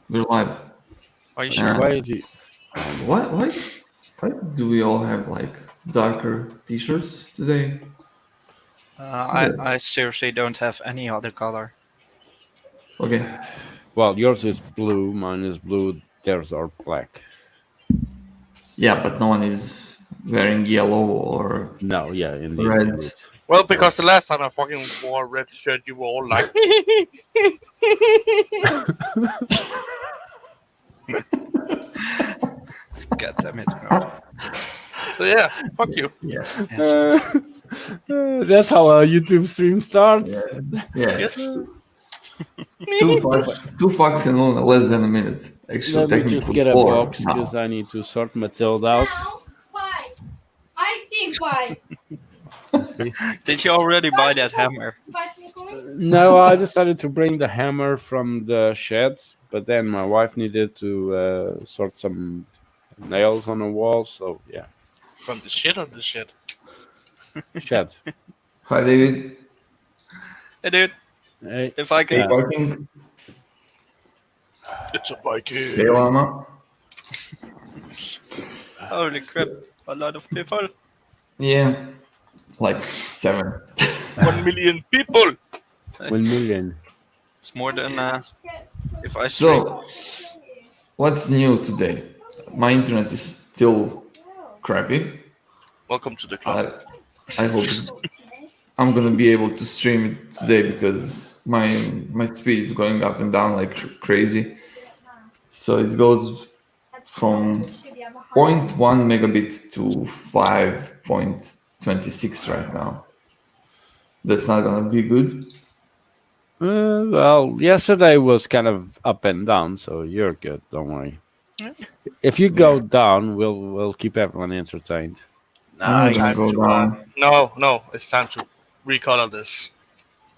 We're live. Are you Uh, sure? Why is he? why do we all have like darker t-shirts today? I seriously don't have any other color. Okay. Well, yours is blue. Mine is blue. Theirs are black. Yeah, but no one is wearing yellow or No, yeah, indeed, red. indeed. Well, because the last time I fucking wore a red shirt, you were all like, God damn it, bro. so yeah, fuck you. Yeah. Yes. That's how a YouTube stream starts. Yes. Yes. Two fucks in less than a minute. Actually, Let me technically just get a four box now. because I need to sort Matilda out. Why? I think why. Did you already buy that hammer? No, I decided to bring the hammer from the sheds, but then my wife needed to sort some nails on the wall. So yeah, From the shit of the shit. shed. Hi, David. Hey, dude, Hey, if I Hey, could. parking. It's a Viking. Hey, Lama. Holy crap, a lot of people. Yeah. Like 7. 1 million people. 1 million. It's more than if I stream. So, what's new today? My internet is still crappy. Welcome to the club. I hope I'm gonna be able to stream it today because my speed is going up and down like crazy. So it goes from 0.1 megabit to 5.26 right now. That's not gonna be good. Well, yesterday was kind of up and down, so you're good. Don't worry. If you go down, we'll keep everyone entertained. I'm Time gonna go to, down. no, it's time to recolor this.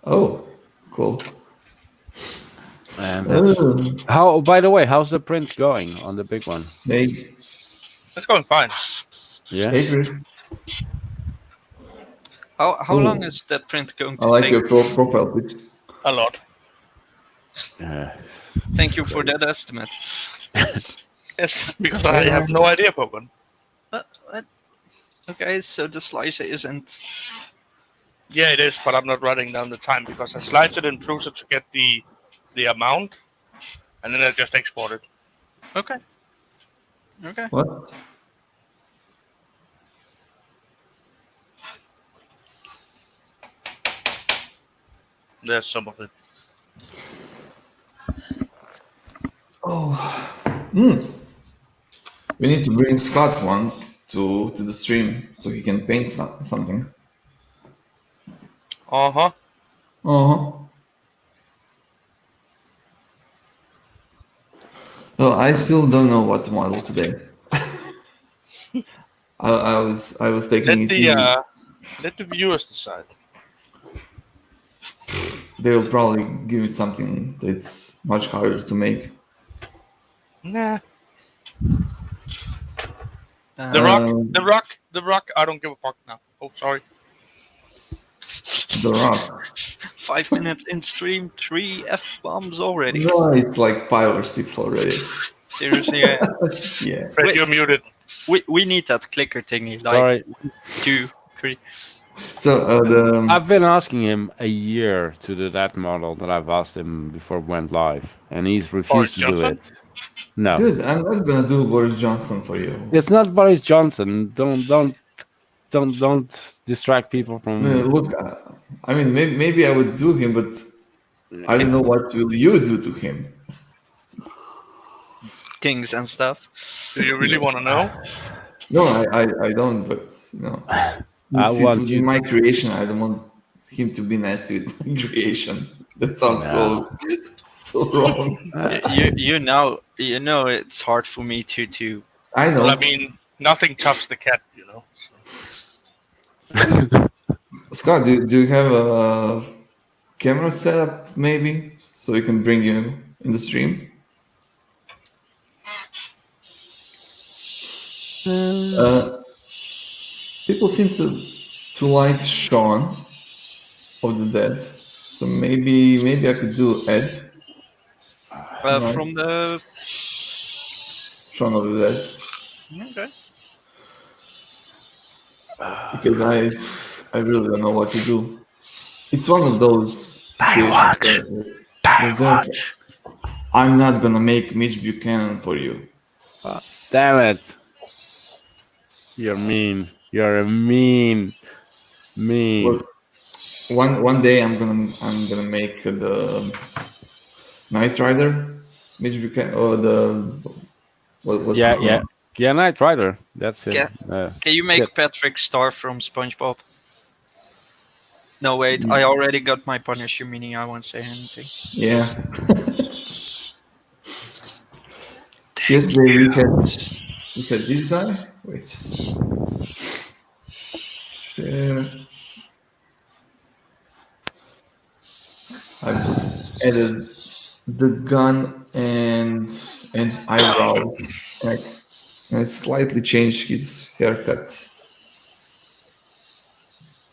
Oh, cool. And Oh, how? By the way, how's the print going on the big one? hey, It's going fine. Yeah. hey, Chris. How Ooh. long is that print going I to like take? your profile picture. A lot. Thank you for that estimate. Yes, because I have no idea, Pokemon. What? Okay, so the slicer isn't. Yeah, it is, but I'm not writing down the time because I slice it and proofs it to get the amount, and then I just export it. Okay. Okay. What? There's some of it. Oh, we need to bring Scott once to the stream so he can paint something. Uh-huh. Uh-huh. Well, I still don't know what to model today. I was taking Let it easy. let the viewers decide. They'll probably give me something that's much harder to make. Nah. Uh, The rock. I don't give a fuck now. Oh, sorry. The Rock. 5 minutes in stream, 3 F bombs already. No, it's like 5 or 6 already. Seriously, Yeah. Fred, Wait. you're muted. we need that clicker thingy. Like Sorry, 2, 3. So I've been asking him a year to do that model that I've asked him before it went live, and he's refused to do Johnson? it. No, dude, I'm not gonna do Boris Johnson for you. it's not Boris Johnson. Don't distract people from. Look, I mean, maybe I would do him, but I don't know what will you do to him. Things and stuff. Do you really want to know? No, I don't. But you know, I since want it's you- my creation. I don't want him to be nasty with my creation. That sounds so wrong. You know it's hard for me to I know. Well, I mean, nothing tops the cat, you know. Scott, do you have a camera setup maybe so we can bring you in the stream? People seem to like Shaun of the Dead, so maybe I could do Ed. No. From the. Shaun of the Dead. Okay. Because I really don't know what to do. It's one of those situations where I'm not gonna make Mitch Buchanan for you. Damn it! You're mean. You're a mean. Well, one day I'm gonna make the Knight Rider, Mitch Buchanan, or what's Yeah, his yeah. name? Yeah, Knight Rider. That's it. Can you make Kid. Patrick Star from SpongeBob? No, wait. I already got my Punisher, meaning I won't say anything. Yeah. Yesterday we had this guy. Wait. Share. I've just added the gun and eyebrow, like, and I slightly changed his haircut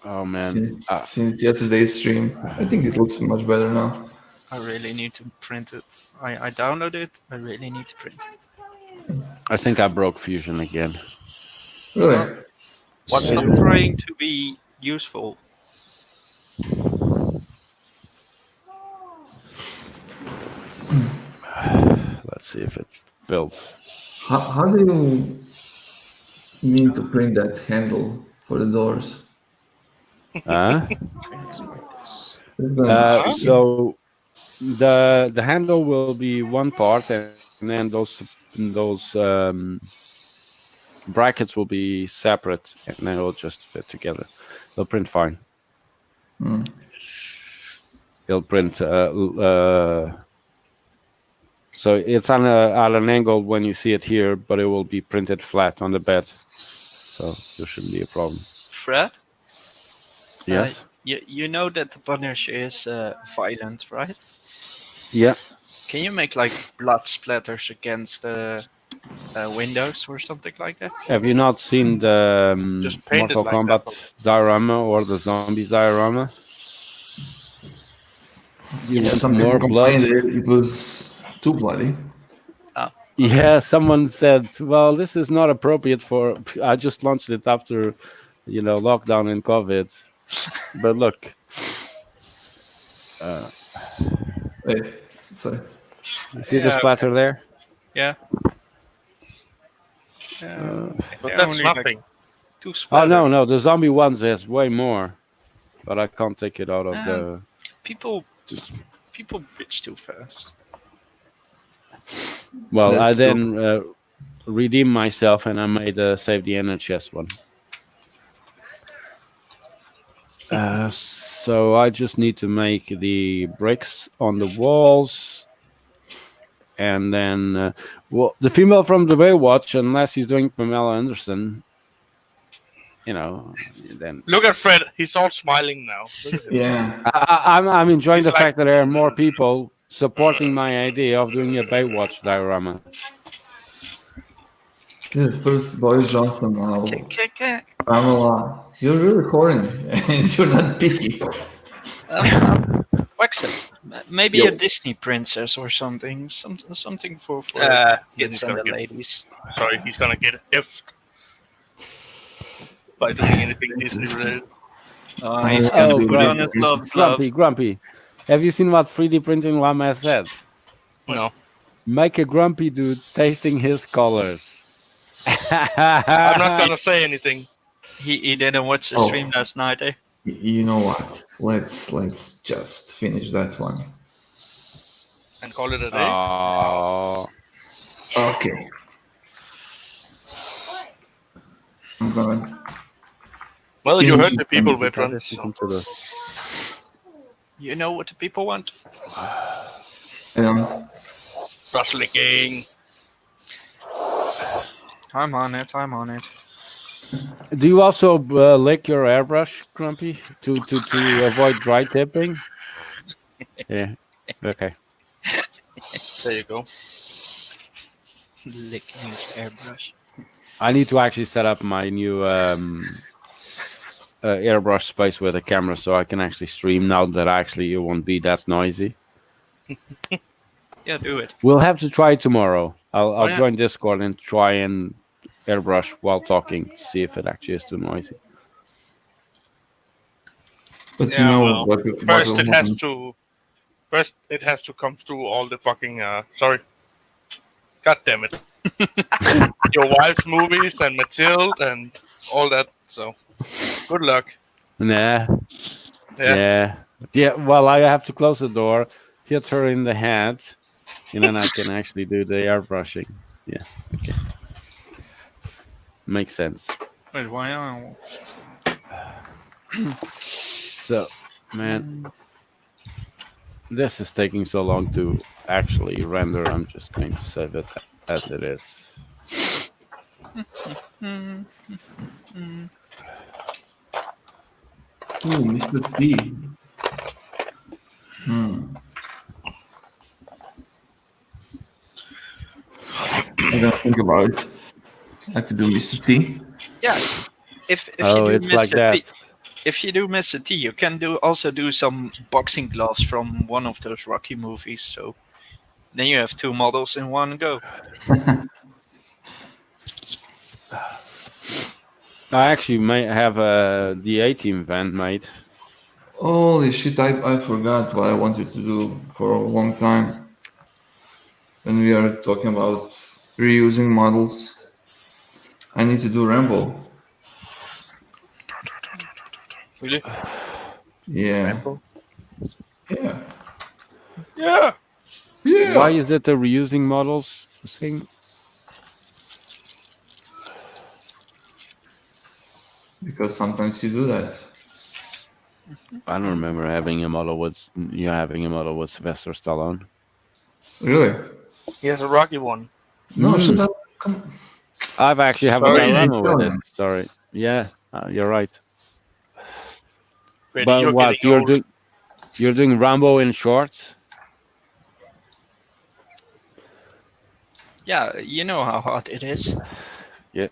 Oh man. since yesterday's stream. I think it looks much better now. I really need to print it. I downloaded it. I really need to print it. I think I broke Fusion again. Really? Stop trying to be useful. Let's see if it builds. How do you mean to print that handle for the doors? Huh? It's like this. It's gonna be tricky. So the handle will be one part, and then those brackets will be separate, and then it'll just fit together. They'll print fine. Hmm. It'll print. So it's on at an angle when you see it here, but it will be printed flat on the bed. So there shouldn't be a problem. Fred, Yes. you know that the Punisher is violent, right? Yeah. Can you make like blood splatters against windows or something like that? Have you not seen the Just paint it Mortal like Kombat that. diorama or the Zombies diorama? You want Some more people blood? complained that it was too bloody. Yeah, someone said, "Well, this is not appropriate for." I just launched it after, lockdown and COVID. But look, Wait, sorry. you see the splatter there? Yeah. But Yeah, that's only like nothing. 2 Oh splatters. no, the zombie ones has way more, but I can't take it out of the. People Just bitch too fast. well, I That's then redeemed myself and I made a Save the NHS one. So I just need to make the bricks on the walls, and then the female from the Baywatch, unless he's doing Pamela Anderson, then Look at Fred. He's all smiling now. Look at him. Yeah. I'm enjoying He's the like- fact that there are more people supporting my idea of doing a Baywatch diorama. Yes, first Boris Johnson, now Can, Pamela. You're really horny, and you're not picky. wax it. Maybe Yo. a Disney princess or something. Something for Then kids he's and gonna the get- ladies. Sorry, he's gonna get effed by doing anything Disney related. He's I- gonna Oh, put Grumpy. on his love gloves. Grumpy. Have you seen what 3D printing Lama said? No. Make a grumpy dude tasting his colors. I'm not gonna say anything. He didn't watch the Oh. stream last night, eh? You know what? Let's just finish that one. And call it a day. Oh, Okay. I'm gonna. Well, you Finish heard the it. people, veterans. You know what the people want? Russell gang. I'm on it. I'm on it. Do you also lick your airbrush, Grumpy, to avoid dry tipping? Yeah. Okay. There you go. Licking his airbrush. I need to actually set up my new airbrush space with a camera so I can actually stream now that actually it won't be that noisy. Yeah, do it. We'll have to try tomorrow. I'll yeah. join Discord and try and airbrush while talking to see if it actually is too noisy. But Yeah, you know well, what first will it has happen. to. First, it has to come through all the fucking. Sorry. God damn it. Your wife's movies and Matilda and all that. So, good luck. Nah. Yeah. Yeah. Well, I have to close the door, hit her in the head, and then I can actually do the airbrushing. Yeah. Okay. Makes sense. Wait, why? So, man, this is taking so long to actually render. I'm just going to save it as it is. Ooh, Mr. T. I don't think about it. I could do Mr. T. Yeah. If Oh, you do it's like Mr. that. T, if you do Mr. T, you can also do some boxing gloves from one of those Rocky movies. So then you have two models in one go. I actually may have the A-Team band made. Holy shit, I forgot what I wanted to do for a long time. When we are talking about reusing models, I need to do Rambo. Really? Yeah. Rambo? Yeah. Yeah. Yeah. Why is it the reusing models thing? Because sometimes you do that. I don't remember having a model with Sylvester Stallone. Really? He has a Rocky one. No, shut up. Come. I've actually have a Sorry, dilemma with Stallone. it. Sorry. Yeah, you're right. Brady, But you're what getting you're old. doing? You're doing Rambo in shorts. Yeah, you know how hot it is. Yeah.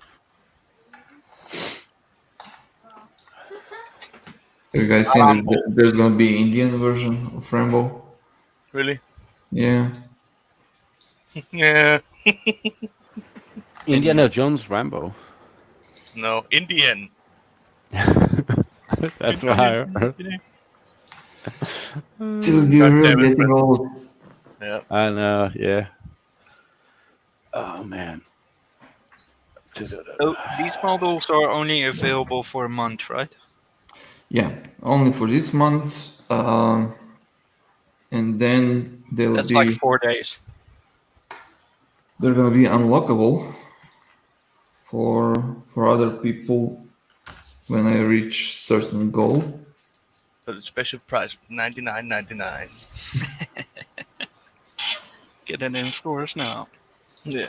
Have you guys seen there's gonna be Indian version of Rambo? Really? Yeah. Yeah. Indiana Jones Rambo. No, Indian. That's what I heard. Dude, you're God really damn it, getting man. old. Yeah. I know. Yeah. Oh man. So these models are only available for a month, right? Yeah, only for this month. And then they'll That's be like 4 days. they're gonna be unlockable for other people when I reach certain goal. For the special price of $99.99. Get it in stores now. Yeah.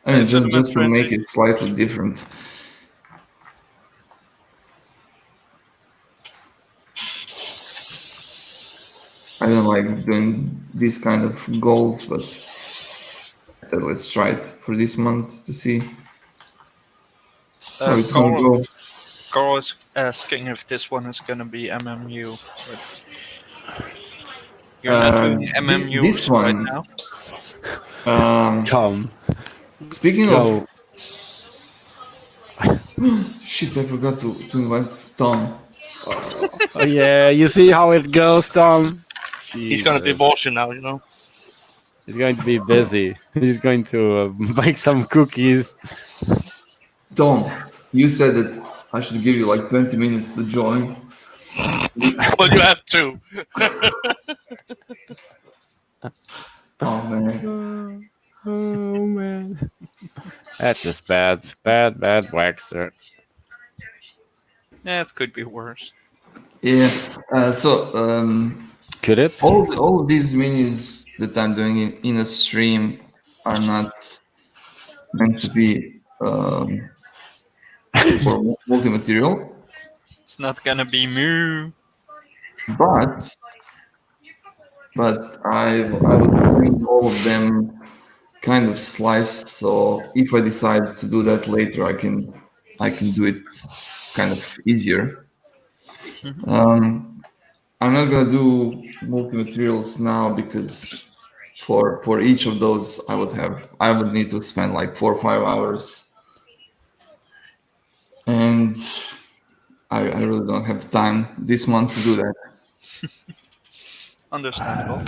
I mean, It's just minimum to make 20. it slightly different. I don't like doing these kind of goals, but I thought let's try it for this month to see how it's gonna go. Carl is asking if this one is gonna be MMU. But you're not doing MMU this right one- now. Tom, Speaking go. of shit, I forgot to invite Tom. Oh, yeah, you see how it goes, Tom. He's gonna Jesus. divorce you now, you know? He's going to be busy. He's going to bake some cookies. Tom, you said that I should give you like 20 minutes to join. Well, you have to. Oh man. Oh man, that's just bad, bad waxer. Yeah, it could be worse. Yeah. Could it? All of these minis that I'm doing in a stream are not meant to be for multi-material, It's not gonna be Moo. but I would bring all of them kind of sliced. So if I decide to do that later, I can do it kind of easier. I'm not gonna do multi-materials now because for each of those I would need to spend like 4 or 5 hours, and I really don't have time this month to do that. Understandable.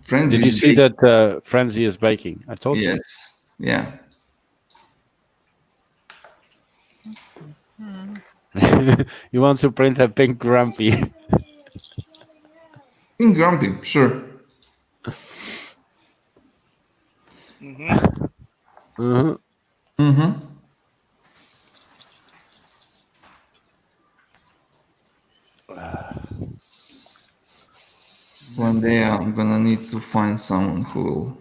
Frenzy Did you is see big. that Frenzy is baking? I told you. Yes. Yeah. He wants to print a pink grumpy. Being grumpy, sure. Uh-huh. Mm-hmm. One day I'm gonna need to find someone who will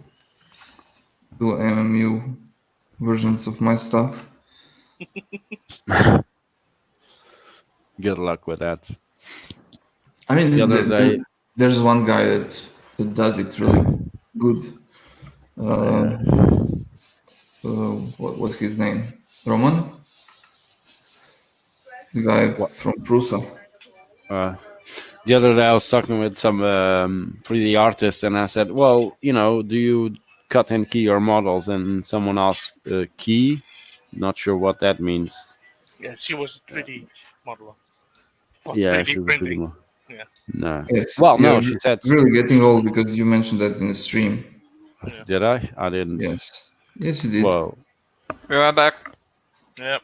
do MMU versions of my stuff. Good luck with that. I mean, The other day, there's one guy that does it really good. What was his name? Roman? The guy from Prusa. the other day I was talking with some 3D artists, and I said, "Well, do you cut and key your models?" And someone asked, "Key?" Not sure what that means. Yeah, she was a 3D modeler. Or Yeah, 3D she was printing. pretty much. Yeah. No. Yes. Well, no, you're she said. really getting old because you mentioned that in the stream. Did I? I didn't. Yes. Yes, you did. Whoa. Be right back. Yep.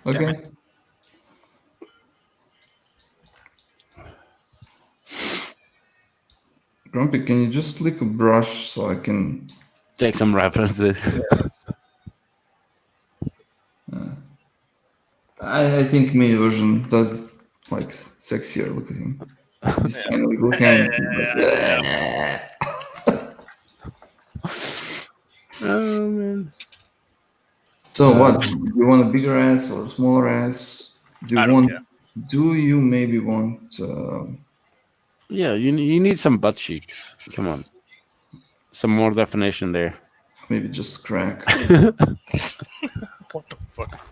Okay. Grumpy, can you just lick a brush so I can... Take some references. I think mini version does it like sexier. Look at him. This tiny little hand. Oh man. So what? Do you want a bigger ass or a smaller ass? I don't care. Do you maybe want Yeah, you need some butt cheeks. Come on. Some more definition there. maybe just crack? What the fuck?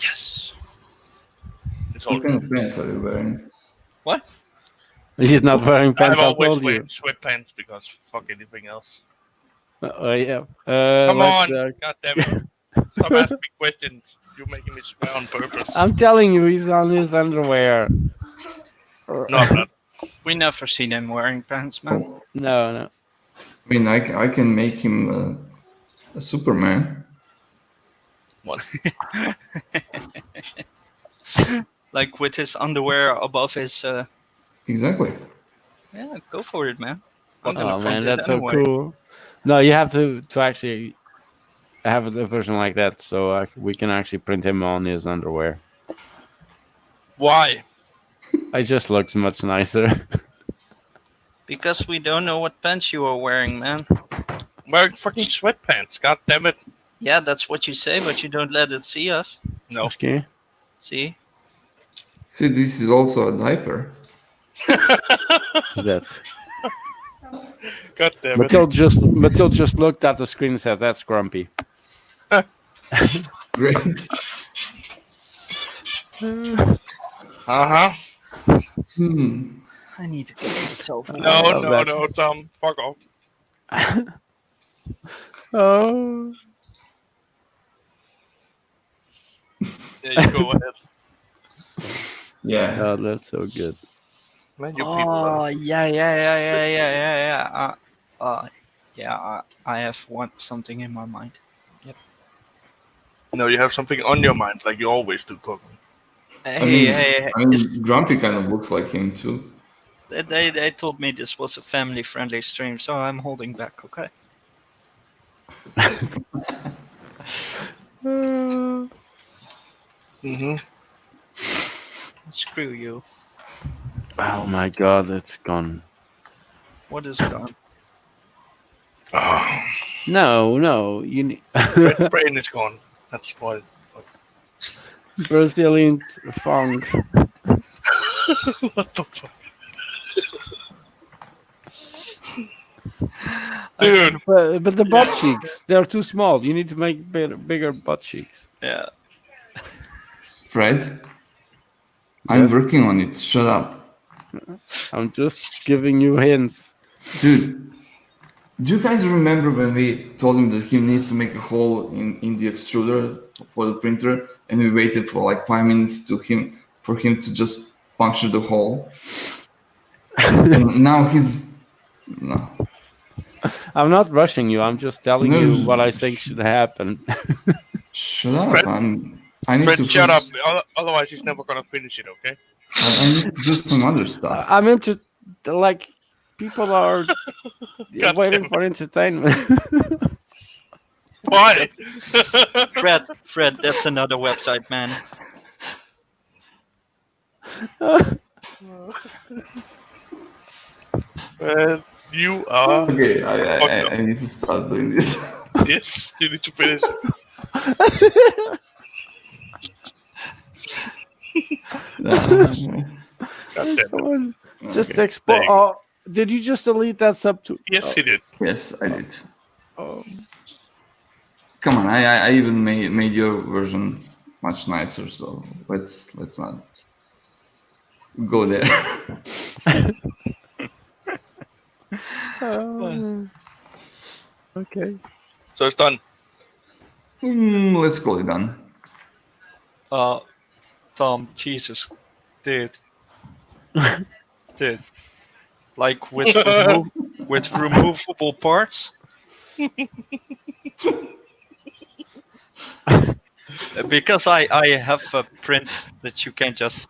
Yes. It's all What kind of pants are you wearing? What? He's not wearing pants, I've I always told you. wearing sweatpants because fuck anything else. Yeah. Come let's, on, God damn it. Stop asking me questions. You're making me swear on purpose. I'm telling you, he's on his underwear. No, I'm not. We never seen him wearing pants, man. No. I mean, I can make him a Superman. What? Like with his underwear above his. Exactly. Yeah, go for it, man. Oh gonna man, print it that's so anyway. cool. No, you have to actually have a version like that, so we can actually print him on his underwear. Why? It just looks much nicer. Because we don't know what pants you are wearing, man. I'm wearing fucking sweatpants. God damn it. Yeah, that's what you say, but you don't let it see us. No. Okay. See? See, this is also a diaper. That. God damn it. Mathilde just looked at the screen and said, "That's grumpy." Great. Uh-huh. I need to get myself. No, Tom. Fuck off. Oh. Yeah, you go ahead. Yeah. Oh, that's so good. Man, you people Oh, are... yeah. I have something in my mind. No, you have something on your mind, like you always do, Pokemon. Hey, I mean, Grumpy kind of looks like him too. they told me this was a family-friendly stream, so I'm holding back, okay? Mm-hmm. Screw you. Oh my god, it's gone. What is gone? Oh, No, you need red brain is gone. That's spoiled. Brazilian funk. What the fuck? Dude, But the butt cheeks, they're too small. You need to make bigger butt cheeks. Yeah. Fred, I'm Yes. working on it. Shut up, I'm just giving you hints. dude. Do you guys remember when we told him that he needs to make a hole in the extruder for the printer, and we waited for like 5 minutes for him to just puncture the hole, and now he's no. I'm not rushing you. I'm just telling No, you what I think should happen. Shut up. Fred- I need Fred, to shut up. finish- Otherwise, he's never gonna finish it. Okay? I need to do some other stuff. I'm into like people are God waiting damn it. for entertainment. Why? Fred, that's another website, man. Man, you are. Okay, I need to start doing this. Yes, you need to finish. No. God damn it. Just Okay. export. There you Oh, did you just delete that sub to? Yes, he did. Yes, I did. Come on, I even made your version much nicer, so let's not go there. Okay. So it's done. Let's call it done. Tom, Jesus, dude, dude, like with with removable parts. Because I have a print that you can just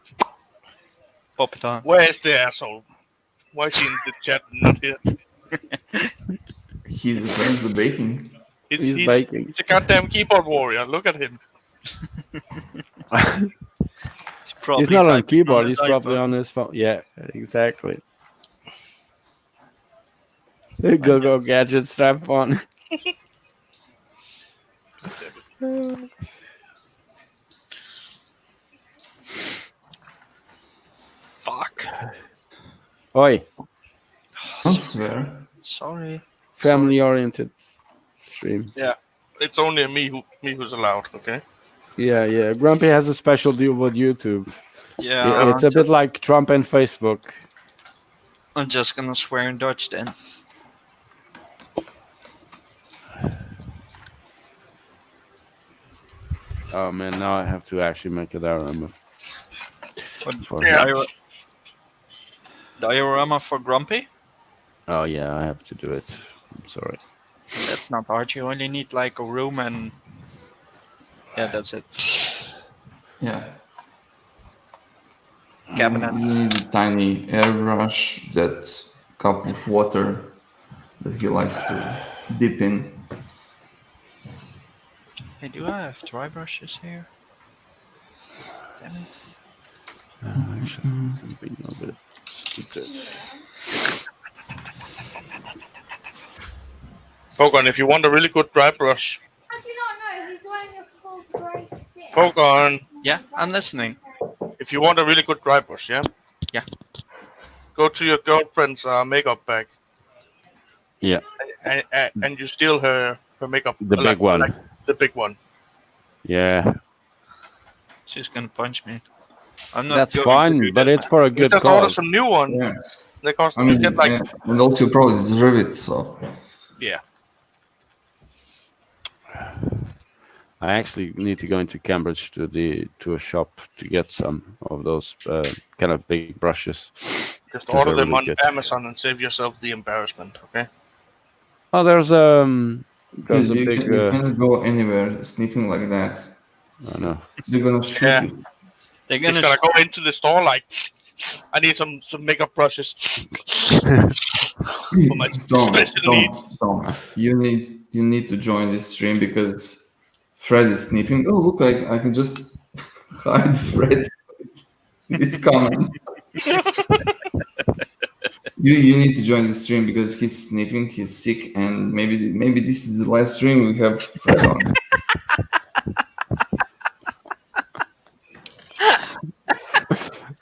pop it on. Where is the asshole? Why is he in the chat? Not here. He's apparently baking. He's baking. He's a goddamn keyboard warrior. Look at him. It's probably He's not on typing keyboard. a He's probably typo. on his phone. Yeah, exactly. Go gadget strap on. Fuck. Oi, I swear. Sorry. family-oriented stream. Yeah. It's only who's allowed. Okay. Yeah. Grumpy has a special deal with YouTube. Yeah, It's a bit like Trump and Facebook. I'm just gonna swear in Dutch then. Oh man, now I have to actually make a diorama. For Yeah. Diorama for Grumpy? Oh yeah, I have to do it. I'm sorry. That's not hard. You only need like a room and yeah, that's it. Yeah. Cabinets. You need a tiny airbrush, that cup of water that he likes to dip in. Hey, do I have dry brushes here? Damn it. Actually, I'm being a bit stupid. Pogon, if you want a really good dry brush, Actually, no, he's wearing a full gray stick. Pogon, Yeah, I'm listening. if you want a really good dry brush, yeah? Yeah. Go to your girlfriend's makeup bag Yeah, and you steal her makeup. the big one. Like the big one. Yeah, She's gonna punch me. I'm not that's going to fine, do but that, it's for a You good just order cause. some new ones. Yeah. They cost I you mean, get like yeah, and also you probably deserve it, so. yeah. I actually need to go into Cambridge to a shop to get some of those kind of big brushes. Just Those order are them really on good. Amazon and save yourself the embarrassment, okay? Oh, there's a Dude, you big. you can't go anywhere sniffing like that. I know. They're gonna shoot Yeah. you. They're He's gonna gonna go into the store like, I need some makeup brushes. For my special needs. Tom. You need to join this stream because Fred is sniffing. Oh look, I can just hide Fred. It's coming. You need to join the stream because he's sniffing, he's sick, and maybe this is the last stream we have Fred on.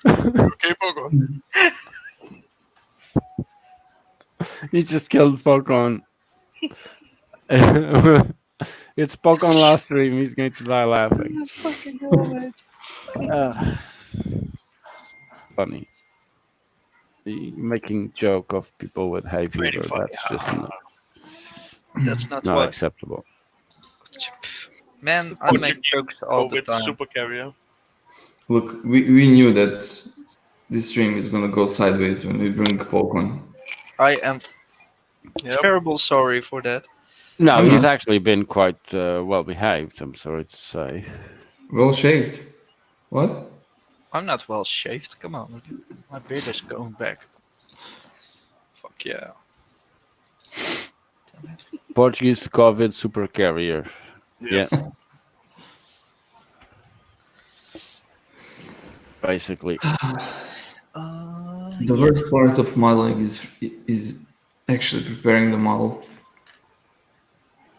Okay, Pogon. He just killed Pokemon. It's Pokemon last stream. He's going to die laughing. funny. Making joke of people with hay Pretty fever, funny. that's just That's not not what. acceptable. Man, I make jokes all the COVID time. super carrier. Look, we knew that this stream is gonna go sideways when we bring Pokemon. I am Yep. terrible sorry for that. No, I'm he's not. actually been quite well behaved, I'm sorry to say. Well shaved. What? I'm not well shaved. Come on, my beard is going back. Fuck yeah. Portuguese COVID super carrier. Yeah. Basically. The worst part of modeling is actually preparing the model.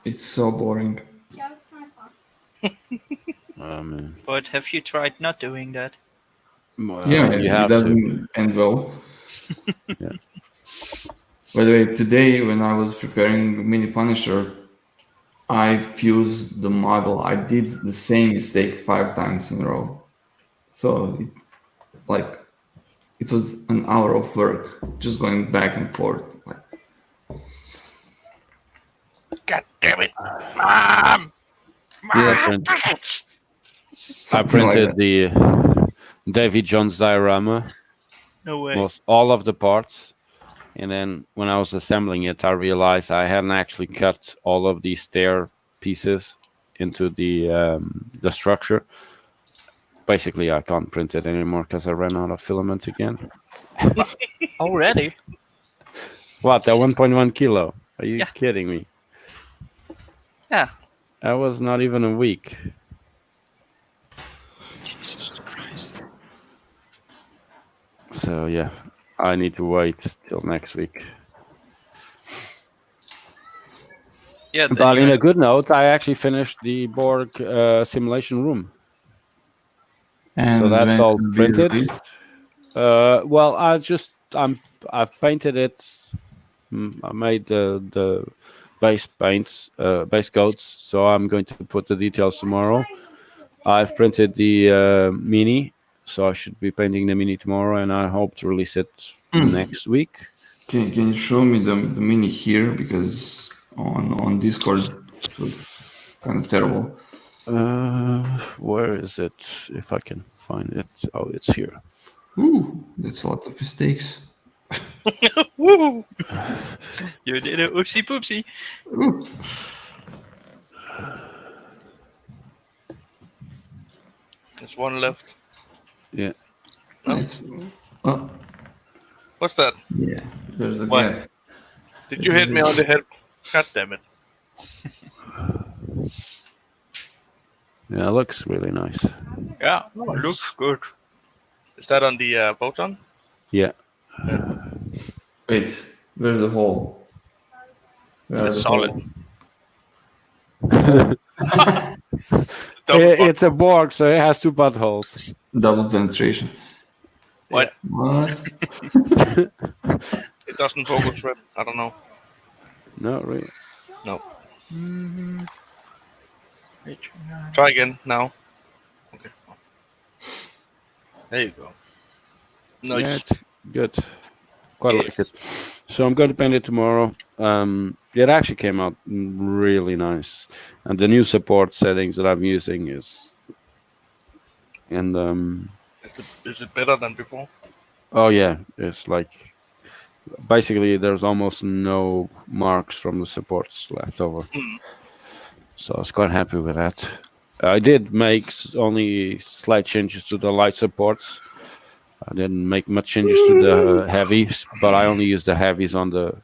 It's so boring. But have you tried not doing that? Well, Yeah, you it have to. doesn't end well. Yeah. By the way, today when I was preparing Mini Punisher, I fused the model. I did the same mistake 5 times in a row. So it was an hour of work just going back and forth. God damn it, Mom! Yeah, I something like printed that. the Davy Jones diorama, No way. most all of the parts, and then when I was assembling it, I realized I hadn't actually cut all of these stair pieces into the structure. Basically, I can't print it anymore because I ran out of filament again. Already? What? That 1.1 kilo? Are you Yeah. kidding me? Yeah. That was not even a week. Jesus Christ. So yeah, I need to wait till next week. Yeah, then But you in a have- good note, I actually finished the Borg simulation room. And So that's when all it will be printed. released? Well, I've painted it. I made the base paints, base coats. So I'm going to put the details tomorrow. I've printed the mini, so I should be painting the mini tomorrow, and I hope to release it next week. Can you show me the mini here, because on Discord it was kind of terrible. Where is it? If I can find it. Oh, it's here. Ooh, that's a lot of mistakes. Woo! You did a oopsie poopsie. Ooh. There's one left. Yeah. Nice. Oh, What's that? yeah. There's a What? gap. Did you hit me on the head? God damn it. Yeah, it looks really nice. Yeah, looks good. Is that on the botan? Yeah. Wait, where's the hole? Where It's the solid. hole? Double butt. It's a Borg, so it has 2 buttholes. Double penetration. What? What? It doesn't focus red. I don't know. No, really. No. Try again now. Okay. There you go. Nice. Yeah, it's good. Quite like it. So I'm going to paint it tomorrow. It actually came out really nice, and the new support settings that I'm using is, and Is it better than before? oh yeah, it's like basically there's almost no marks from the supports left over. So I was quite happy with that. I did make only slight changes to the light supports. I didn't make much changes to the heavies, but I only used the heavies on the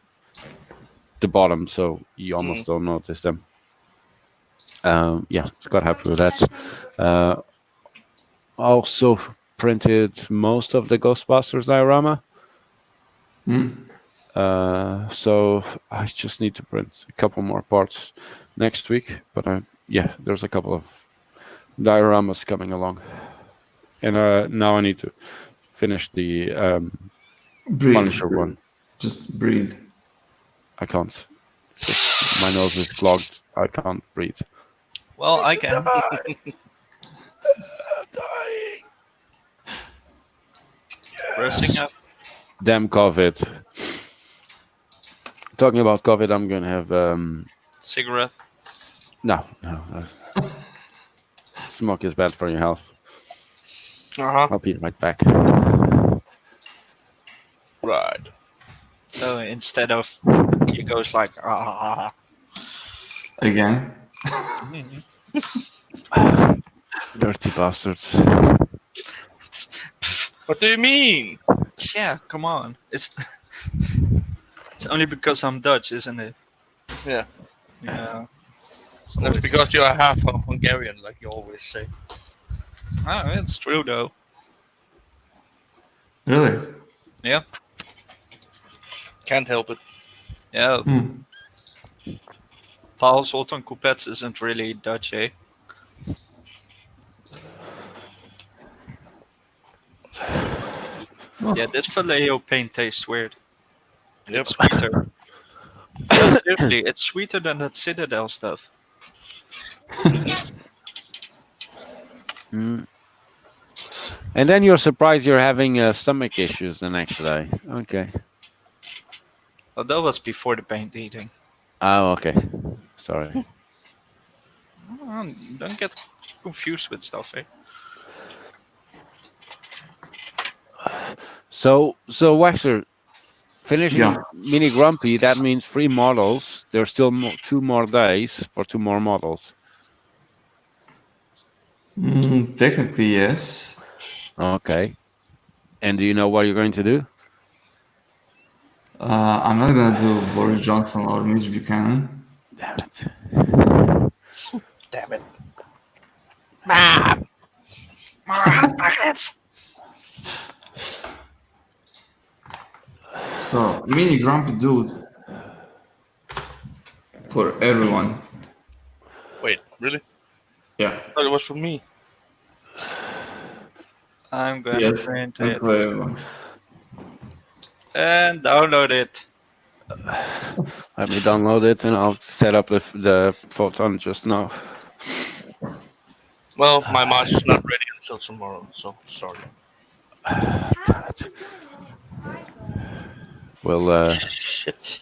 bottom, so you almost don't notice them. Yeah, I was quite happy with that. Also printed most of the Ghostbusters diorama. So I just need to print a couple more parts next week. But yeah, there's a couple of dioramas coming along. And now I need to finish the Punisher one. Just breathe. I can't. My nose is clogged. I can't breathe. Well, I can. Dying. Resting up. Damn COVID. Talking about COVID, I'm gonna have Cigarette. no. Smoke is bad for your health. I'll be right back. Right. So instead of he goes like Again. Dirty bastards. What do you mean? Yeah, come on. It's only because I'm Dutch, isn't it? Yeah. Yeah. That's always- because you are half Hungarian, like you always say. Oh, it's true though. Really? Yeah. Can't help it. Yeah. Hmm. Paul Zoltan Kupets isn't really Dutch, eh? Yeah, this Vallejo paint tastes weird. Yep. It's sweeter. No, seriously, it's sweeter than that Citadel stuff. Mm. And then you're surprised you're having stomach issues the next day. Okay. Well, that was before the paint eating. Oh, okay. Sorry. Oh, don't get confused with stuff, eh? So Waxer, finishing Yeah. Mini Grumpy, that means 3 models. There's still 2 more days for 2 more models. Technically, yes. Okay. And do you know what you're going to do? I'm not gonna do Boris Johnson or Mitch Buchanan. Damn it. Damn it. Buckets! So, Mini Grumpy Dude for everyone. Wait, really? Yeah. I thought it was for me. I'm gonna Yes. print And it for everyone. and download it. Let me download it and I'll set up the photon just now. Well, my mask is not ready until tomorrow, so sorry. Damn it. We'll Shit.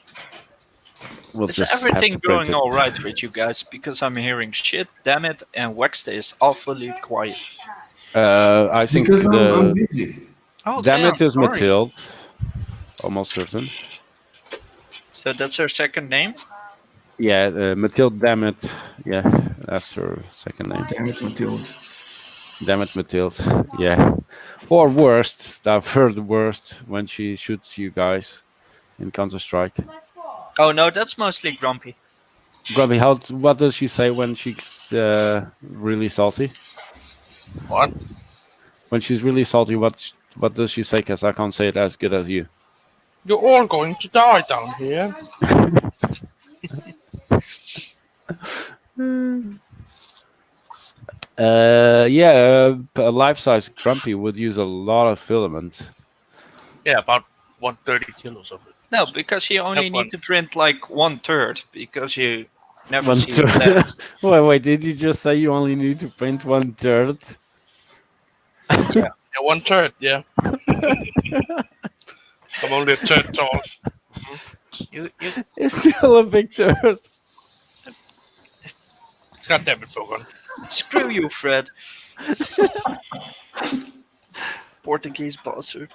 Is just have everything to print going it. all right with you guys? Because I'm hearing shit, damn it, and Waxter is awfully quiet. I think Because I'm the busy. Oh, damn it is sorry. Mathilde. Almost certain. So that's her second name? Yeah, Mathilde Dammit. Yeah, that's her second name. Damn it, Mathilde. Dammit Mathilde. Yeah. Or worst, I've heard worst when she shoots you guys in Counter-Strike. Oh no, that's mostly Grumpy. Grubby, what does she say when she's really salty? What? When she's really salty, what does she say? Because I can't say it as good as you. You're all going to die down here. A life-size Grumpy would use a lot of filament. Yeah, about 130 kilos of it. No, because you only Have need one. to print like 1/3 because you never One see the third. left. Wait, did you just say you only need to print 1/3? Yeah, 1/3, yeah. I'm only a third tall. You It's still a big third. God damn it, Bogan. screw you, Fred. Portuguese bastard.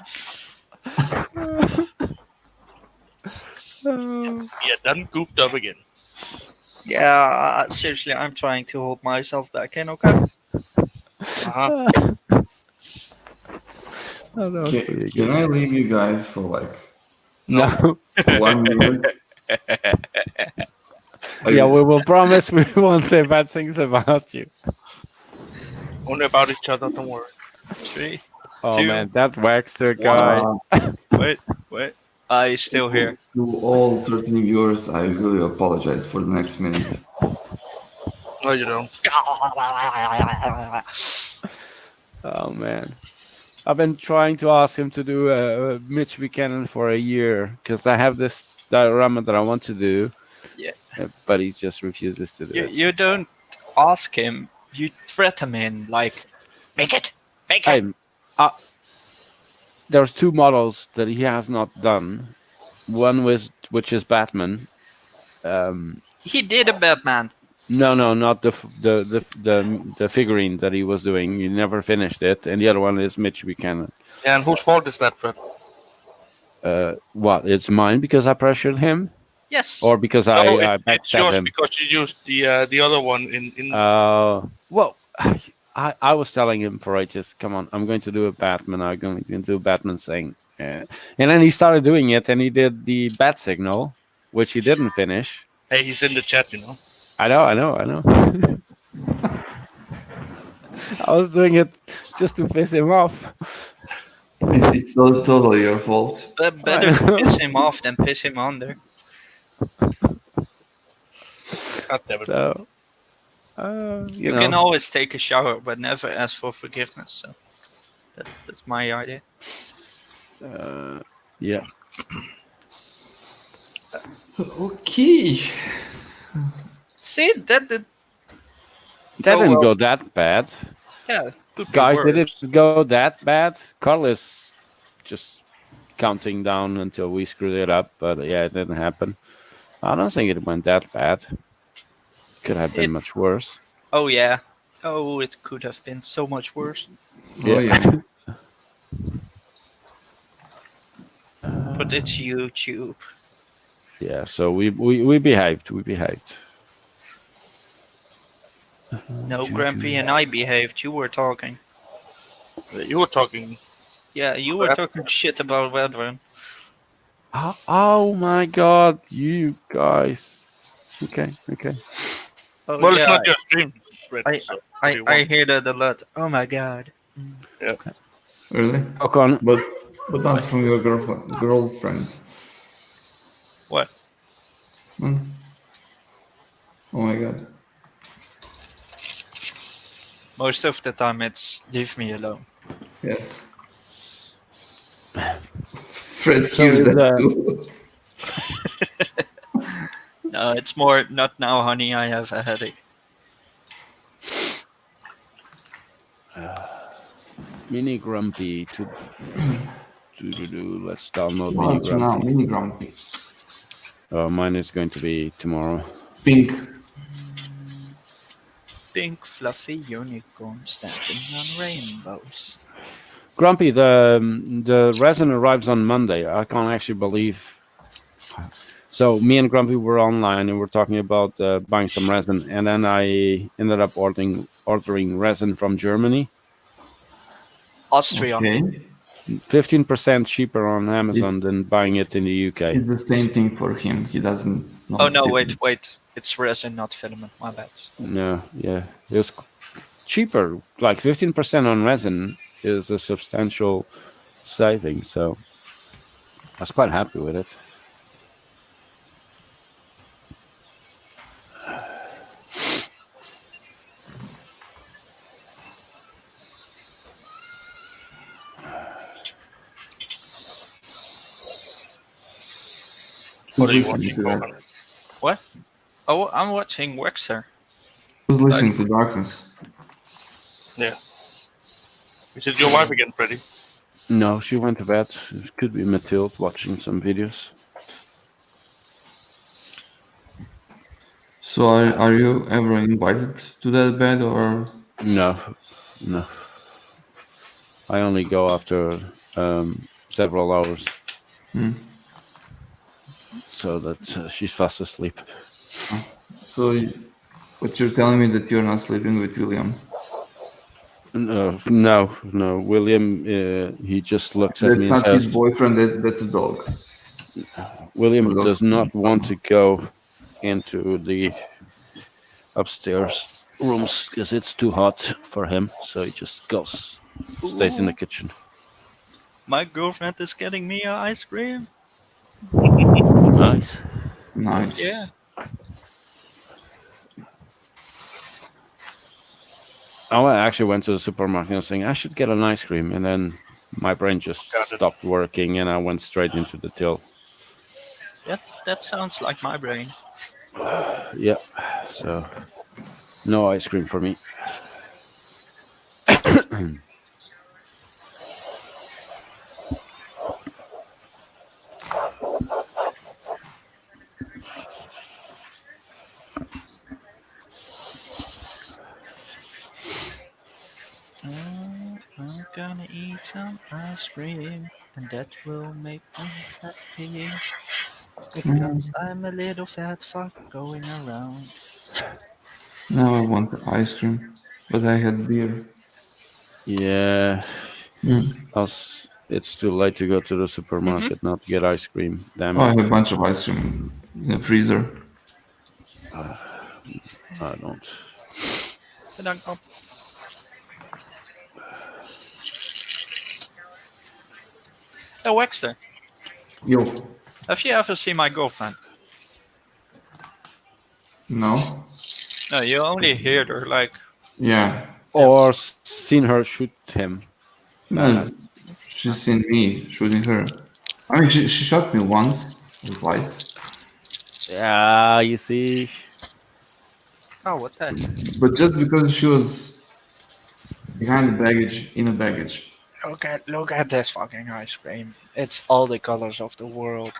Yeah, done goofed up again. Yeah, seriously, I'm trying to hold myself back in, okay? Uh-huh. Can I leave you guys for like No. 1 minute? Yeah, we will promise we won't say bad things about you. Only about each other, don't worry. 3. Oh 2, man, that Waxter guy. Wait. I still here. To all 13 viewers, I really apologize for the next minute. No, you don't. Oh man, I've been trying to ask him to do Mitch Buchanan for a year because I have this diorama that I want to do. Yeah. But he just refuses to do it. You don't ask him, you threaten him like, make it. Hey, there's two models that he has not done. One which is Batman. He did a Batman. No, not the figurine that he was doing. He never finished it, and the other one is Mitch Buchanan. And whose fault is that, Fred? What? It's mine because I pressured him, Yes. or because No, I it's backstabbed yours him. because you used the other one in. Well, I was telling him for ages, come on, I'm going to do a Batman. I'm going to do a Batman thing, and then he started doing it, and he did the bat signal, which he didn't finish. Hey, he's in the chat, you know. I know. I was doing it just to piss him off. It's totally your fault. But better to piss him off than piss him under. God damn it. So, You can always take a shower, but never ask for forgiveness. So that's my idea. yeah. Okay. See that That didn't go that bad. yeah, could be Guys, worse. did it go that bad? Carl is just counting down until we screwed it up, but yeah, it didn't happen. I don't think it went that bad. Could have been much worse. Oh yeah. Oh, it could have been so much worse. Oh yeah. But it's YouTube. Yeah, so we behaved. We behaved. No, Grampy and I behaved. You were talking. You were talking. Yeah, you were talking shit about Wedren. Oh my God, you guys. Okay. Oh, Well, yeah, it's not your stream, Fred. I so if you I want. hear that a lot. Oh my god. Really? Ocon, But not from your girlfriend. What? Hmm? Oh my god. Most of the time it's leave me alone. Yes. Fred So hears is, that too. No, it's more not now, honey. I have a headache. Mini Grumpy to do. Let's download Mini What's now? Grumpy. Mini Grumpy. Mine is going to be tomorrow. Pink. Pink fluffy unicorns dancing on rainbows. Grumpy, the resin arrives on Monday. I can't actually believe. So me and Grumpy were online and we're talking about buying some resin, and then I ended up ordering resin from Germany. Austria. Okay. 15% cheaper on Amazon than buying it in the UK. It's the same thing for him. He doesn't know. Oh no, the wait. difference. It's resin, not filament. My bad. No, yeah, it was cheaper. Like 15% on resin is a substantial saving. So I was quite happy with it. What are you Who's listening watching? to that? Gohan? What? Oh, I'm watching Wexer. Who's listening to Darkness? Yeah. Is it your wife again, Freddy? No, she went to bed. It could be Mathilde watching some videos. So are you ever invited to that bed or? No. I only go after several hours. Hmm. So that she's fast asleep. So, but you're telling me that you're not sleeping with William? No. William, he just looks at That's me and not says, his boyfriend. That's a dog. William Hello. does not want to go into the upstairs rooms because it's too hot for him. So he just stays in the kitchen. My girlfriend is getting me ice cream. Nice. Nice. Yeah. I actually went to the supermarket and was saying I should get an ice cream, and then my brain just Got it. stopped working and I went straight into the till. That sounds like my brain. Yeah, so no ice cream for me. some ice cream, and that will make me happy. Because I'm a little fat fuck going around. Now I want ice cream, but I had beer. Yeah, Mm. it's too late to go to the supermarket now to get ice cream. Damn Oh, I it! have a bunch of ice cream in the freezer. I don't. Bedankt, Bob. Oh, Waxter, Yo, have you ever seen my girlfriend? no? No, you only hear her like. Yeah. Or seen her shoot him. No, she's seen me shooting her. I mean, she shot me once or twice, Yeah, you see. Oh, what the? but just because she was behind the baggage, in a baggage. Look at this fucking ice cream. It's all the colors of the world.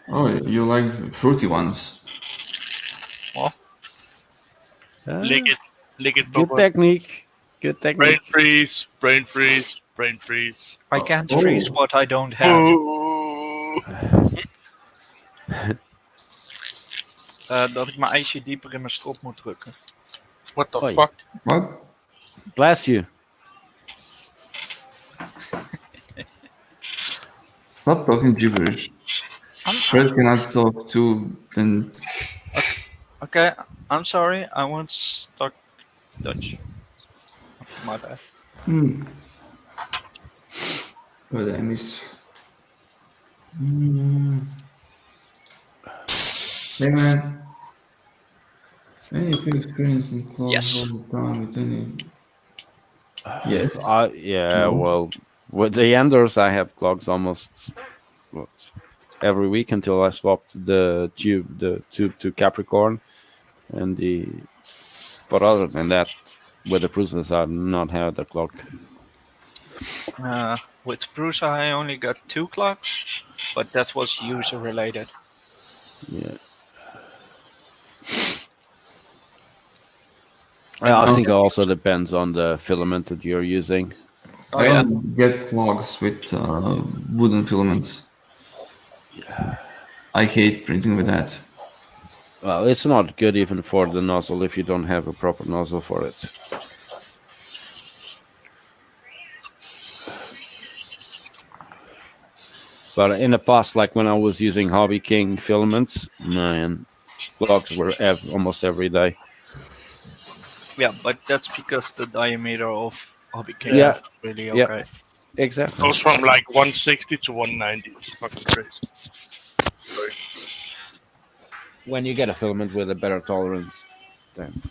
Oh, you like fruity ones? Lick it, Good Bubba. technique. Good Brain technique. freeze, brain freeze, brain freeze. I can't Oh. freeze what I don't have. Ooh. Dat ik mijn ijsje dieper in mijn strot moet drukken. What the Oi. fuck? What? Bless you. Stop talking gibberish. Fred cannot talk too. Then Okay, I'm sorry. I once talk Dutch. My bad. what I miss. Hey man. Any experience in close Yes. all the time with any? Yes. Yeah, No. well, with the Enders, I have clogs almost every week until I swapped the tube to Capricorn, but other than that, with the Prusa, I do not have the clog. With Bruce, I only got 2 clocks, but that was user related. Yeah. I think it also depends on the filament that you're using. Oh, I yeah. don't get clogs with wooden filaments. I hate printing with that. Well, it's not good even for the nozzle if you don't have a proper nozzle for it. But in the past, like when I was using Hobby King filaments, man, clogs were almost every day. Yeah, but that's because the diameter of Hobby King Yeah. is really Yeah. okay. Exactly. Goes from like 160 to 190. It's fucking crazy. Sorry. When you get a filament with a better tolerance, then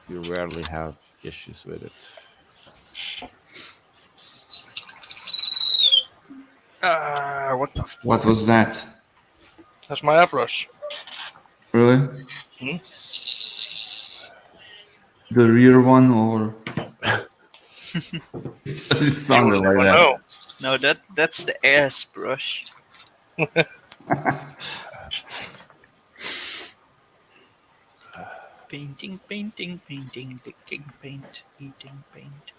you rarely have issues with it. What the? What was that? That's my airbrush. Really? Hmm? The rear one or? It sounded You like never that. know. No, that's the ass brush. Painting, painting, painting, licking paint, eating paint.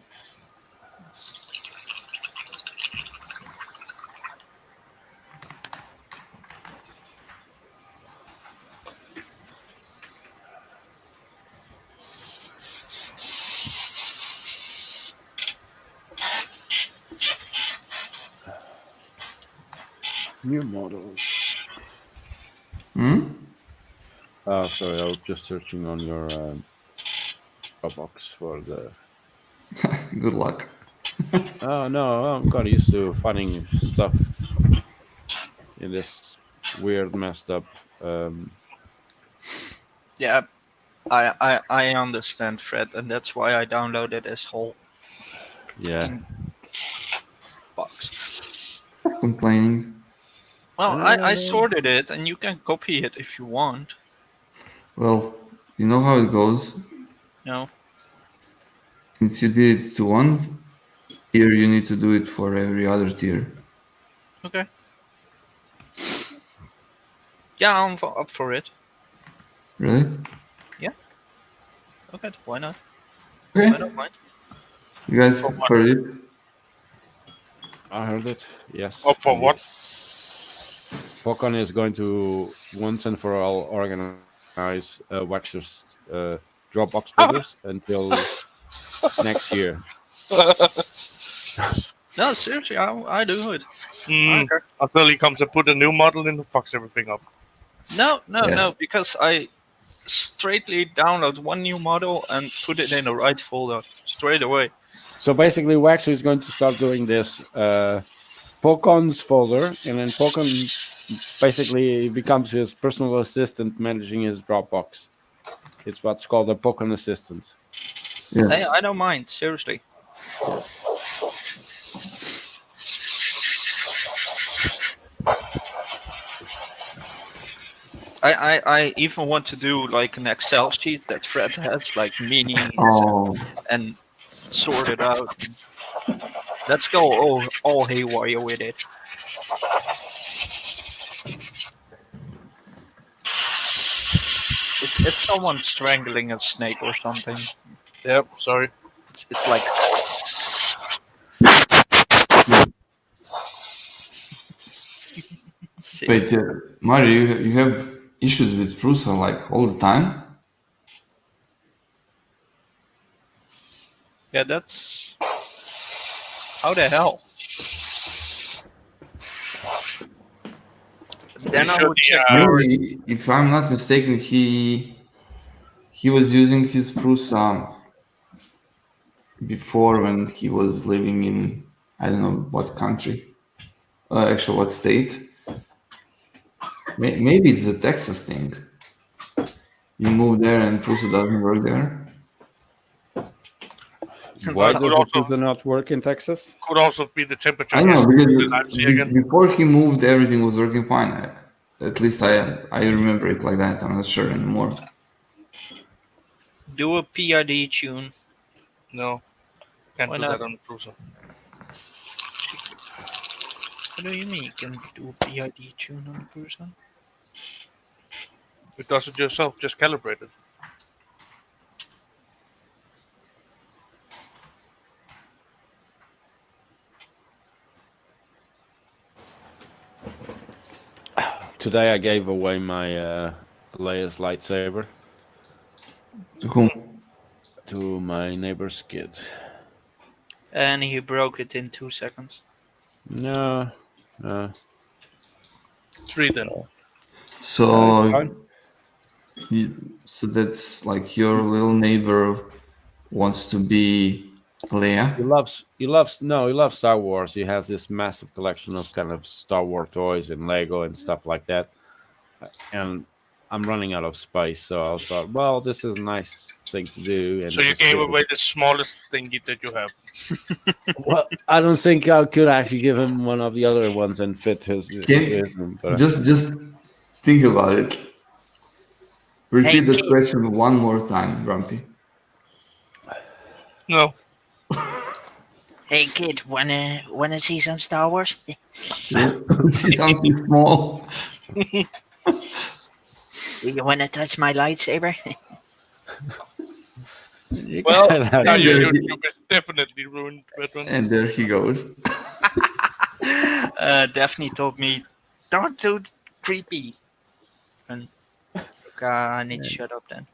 New models. Hmm? Oh, sorry, I was just searching on your box for the. Good luck. Oh no, I'm got used to finding stuff in this weird, messed up. Yeah, I understand, Fred, and that's why I downloaded this whole Yeah. box. Stop complaining. Well, I sorted it, and you can copy it if you want. Well, you know how it goes. No. Since you did it to one tier, you need to do it for every other tier. Okay. Yeah, I'm up for it. Really? Okay, why not? Okay. I don't mind. You guys heard it? I heard it. Yes. Oh, for what? Pokon is going to once and for all organize Waxer's Dropbox folders until next year. No, seriously, I do it. Mm, Okay. until he comes and put a new model in and fucks everything up. No, Yeah. because I straightly download one new model and put it in the right folder straight away. So basically, Waxer is going to start doing this Pokon's folder, and then Pokon basically becomes his personal assistant managing his Dropbox. It's what's called a Pokon assistant. Yes. Hey, I don't mind, seriously. I even want to do like an Excel sheet that Fred has, like meanings Oh, and sort it out. Let's go all haywire with it. It's someone strangling a snake or something. Yep, sorry. It's like. See. wait, Mario, you have issues with Prusa like all the time? Yeah, that's. How the hell? Then I would check your. Maybe, if I'm not mistaken, he was using his Prusa before when he was living in I don't know what country, actually what state. Maybe it's a Texas thing. You move there and Prusa doesn't work there. Why Could does also- the computer not work in Texas? Could also be the temperature. I know Yes, I'm seeing because it. before he moved, everything was working fine. At least I remember it like that. I'm not sure anymore. Do a PID tune. No, can't Why do not? that on Cruiser. What do you mean you can do a PID tune on a person? It does it yourself, just calibrate it. Today I gave away my latest lightsaber To whom? to my neighbor's kid. And he broke it in 2 seconds. No. 3 then. So, fine. so that's like your little neighbor wants to be Leia. He loves Star Wars. He has this massive collection of kind of Star Wars toys and Lego and stuff like that. And I'm running out of space, so I thought, well, this is a nice thing to do. And So you just gave give it- away the smallest thingy that you have. Well, I don't think I could actually give him one of the other ones and fit his. But Just think about it. Repeat the kid. question one more time, Grumpy. No. Hey kid, wanna see some Star Wars? See something small. You wanna touch my lightsaber? you Well, can- now your Yeah. YouTube is definitely ruined, veteran. And there he goes. Daphne told me, don't do creepy. And I need to shut up then.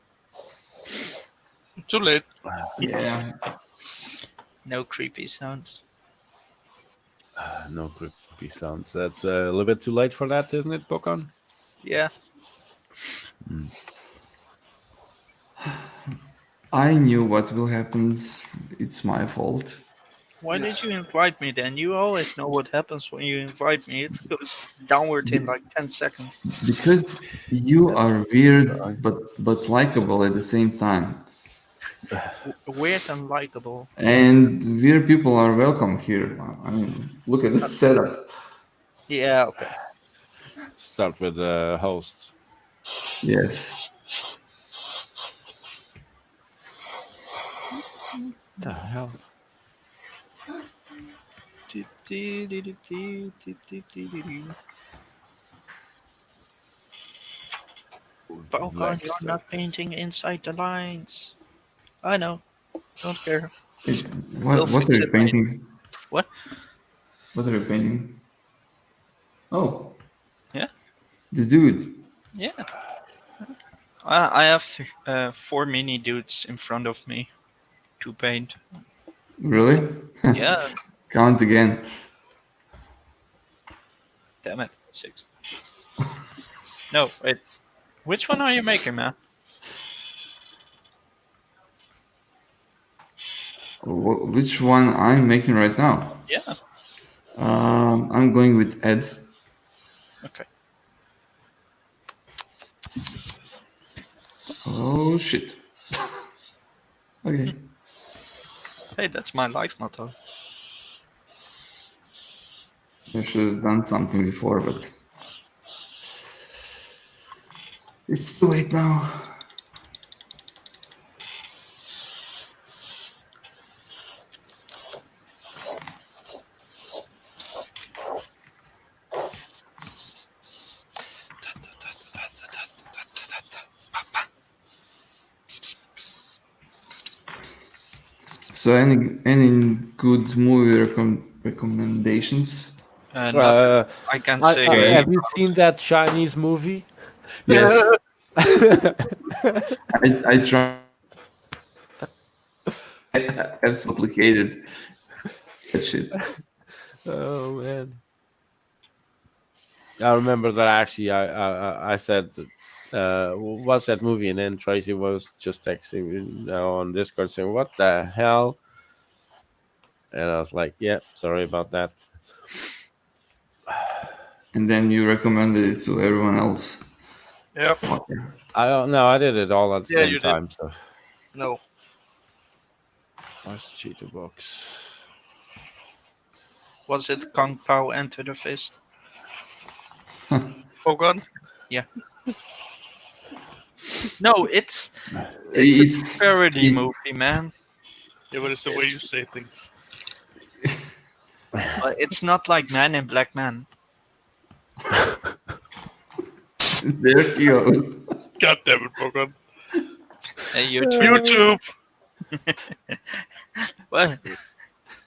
Too late. Yeah. No creepy sounds. no creepy sounds. That's a little bit too late for that, isn't it, Pokon? Yeah. I knew what will happen. It's my fault. Why did you invite me then? You always know what happens when you invite me. It goes downward in like 10 seconds. Because you are weird but likable at the same time. Weird and likable. And weird people are welcome here. I mean, look at the setup. Yeah, okay. Start with the hosts. Yes. The hell? Falcon, you're not painting inside the lines. I know. Don't care. It, We'll what fix are you it, mate. painting? What? What are you painting? Oh, Yeah. the dude. Yeah. I have 4 mini dudes in front of me to paint. Really? Yeah. Count again. Damn it. 6. No, wait. Which one are you making, man? Which one I'm making right now? Yeah. I'm going with Ed. Okay. Oh shit. Okay. Hey, that's my life motto. I should have done something before, but it's too late now. So any good movie recommendations? Not Uh, I can I- say. I- have you seen that Chinese movie? Yes. I try. I have complicated that shit. Oh man! I remember that actually. I said, "What's that movie?" And then Tracy was just texting me on Discord saying, "What the hell?" And I was like, "Yeah, sorry about that." And then you recommended it to everyone else. Yep. Fucker. I don't know. I did it all at the Yeah, same you did. time. So, No. where's the cheater box? Was it Kung Pao Enter the Fist? Oh god. No, it's It's a parody it- movie, man. Yeah, but it's the way you say things. It's not like Man in Black Man. There he goes. God damn it, Bogan. Hey, YouTube. What?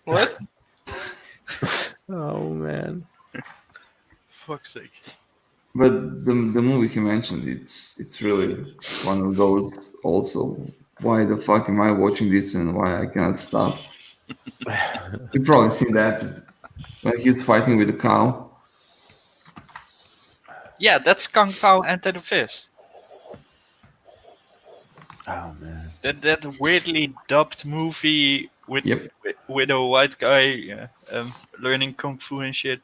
What? Oh man! Fuck's sake. But the movie he mentioned, it's really one of those. Also, why the fuck am I watching this and why I cannot stop? You've probably seen that when he's fighting with the cow. Yeah, that's Kung Pao Enter the Fist. Oh man! That weirdly dubbed movie with Yep. with a white guy learning kung fu and shit.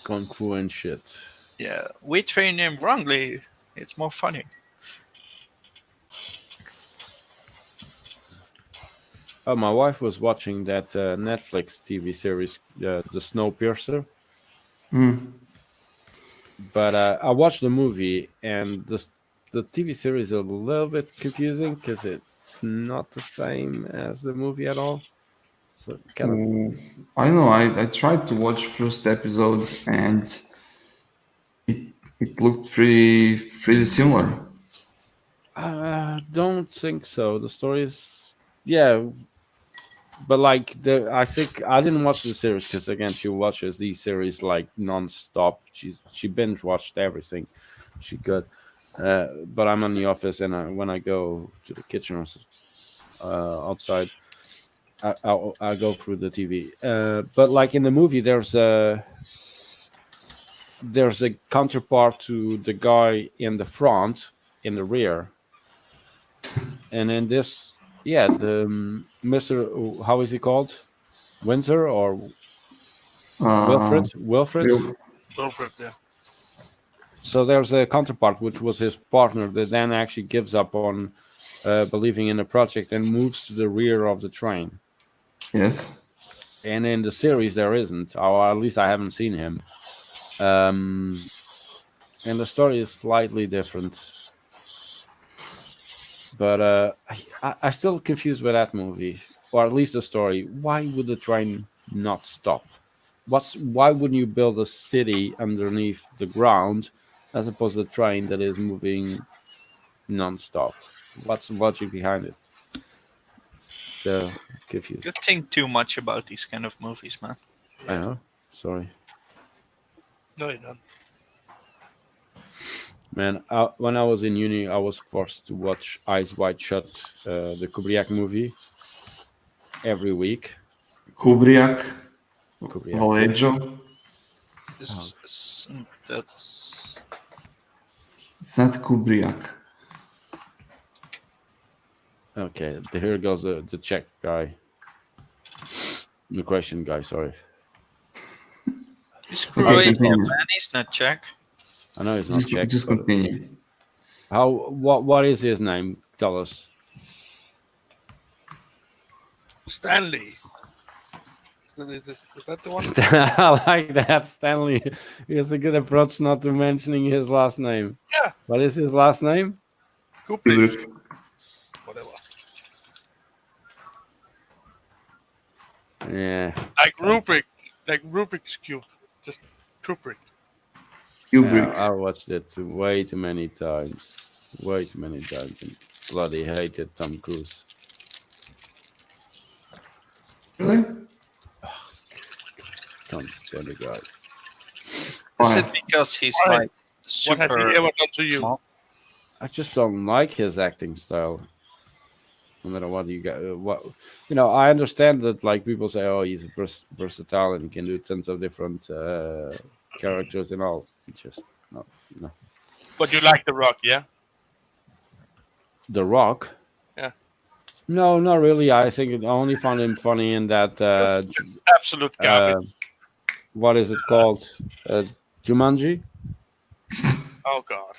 Kung Fu and shit. Yeah, we train him wrongly. It's more funny. Oh, my wife was watching that Netflix TV series, The Snowpiercer. Mm. But I watched the movie, and the TV series is a little bit confusing because it's not the same as the movie at all. So kind of I know. I tried to watch first episode and it looked pretty similar. don't think so. The story is but like I think I didn't watch the series because again she watches these series like non-stop. She binge watched everything she could. But I'm in the office and when I go to the kitchen or outside, I go through the TV. But like in the movie, there's a counterpart to the guy in the front, in the rear, and in this, the Mr. How is he called? Windsor or Wilfred? Wilfred. Wilfred, yeah. So there's a counterpart, which was his partner, that then actually gives up on believing in the project and moves to the rear of the train. Yes. And in the series, there isn't, or at least I haven't seen him. And the story is slightly different. But I still confused with that movie, or at least the story. Why would the train not stop? Why wouldn't you build a city underneath the ground as opposed to a train that is moving non-stop? What's the logic behind it? confused. You think too much about these kind of movies, man. I know. Sorry, No, you don't. man. When I was in uni, I was forced to watch Eyes Wide Shut, the Kubriak movie, every week. Kubriak, Kubriak. Vallejo. That's It's not Kubriak. Okay, here goes the Czech guy, the Croatian guy. Sorry, he's Okay, Croatian, continue. man. He's not Czech. I know he's not Czech. Just but continue. what is his name? Tell us. Stanley. Is that the one? I like that. Stanley. He has a good approach not to mentioning his last name. Yeah. What is his last name? Kubrick. Kubrick. Whatever. Yeah. Like Rubik. Like Rubik's Cube. Just Kubrick. Kubrick. I watched it way too many times. Way too many times. And bloody hated Tom Cruise. Really? Can't stand the guy. Is Why? it because he's Why? like What has super? he ever done to you? small? I just don't like his acting style. No matter what you got, what I understand that like people say, oh, he's versatile and can do tons of different characters and all. It's just no. But you like The Rock, yeah? The Rock. Yeah. No, not really. I think I only found him funny in that. Absolute garbage. What is it called? Jumanji. Oh God.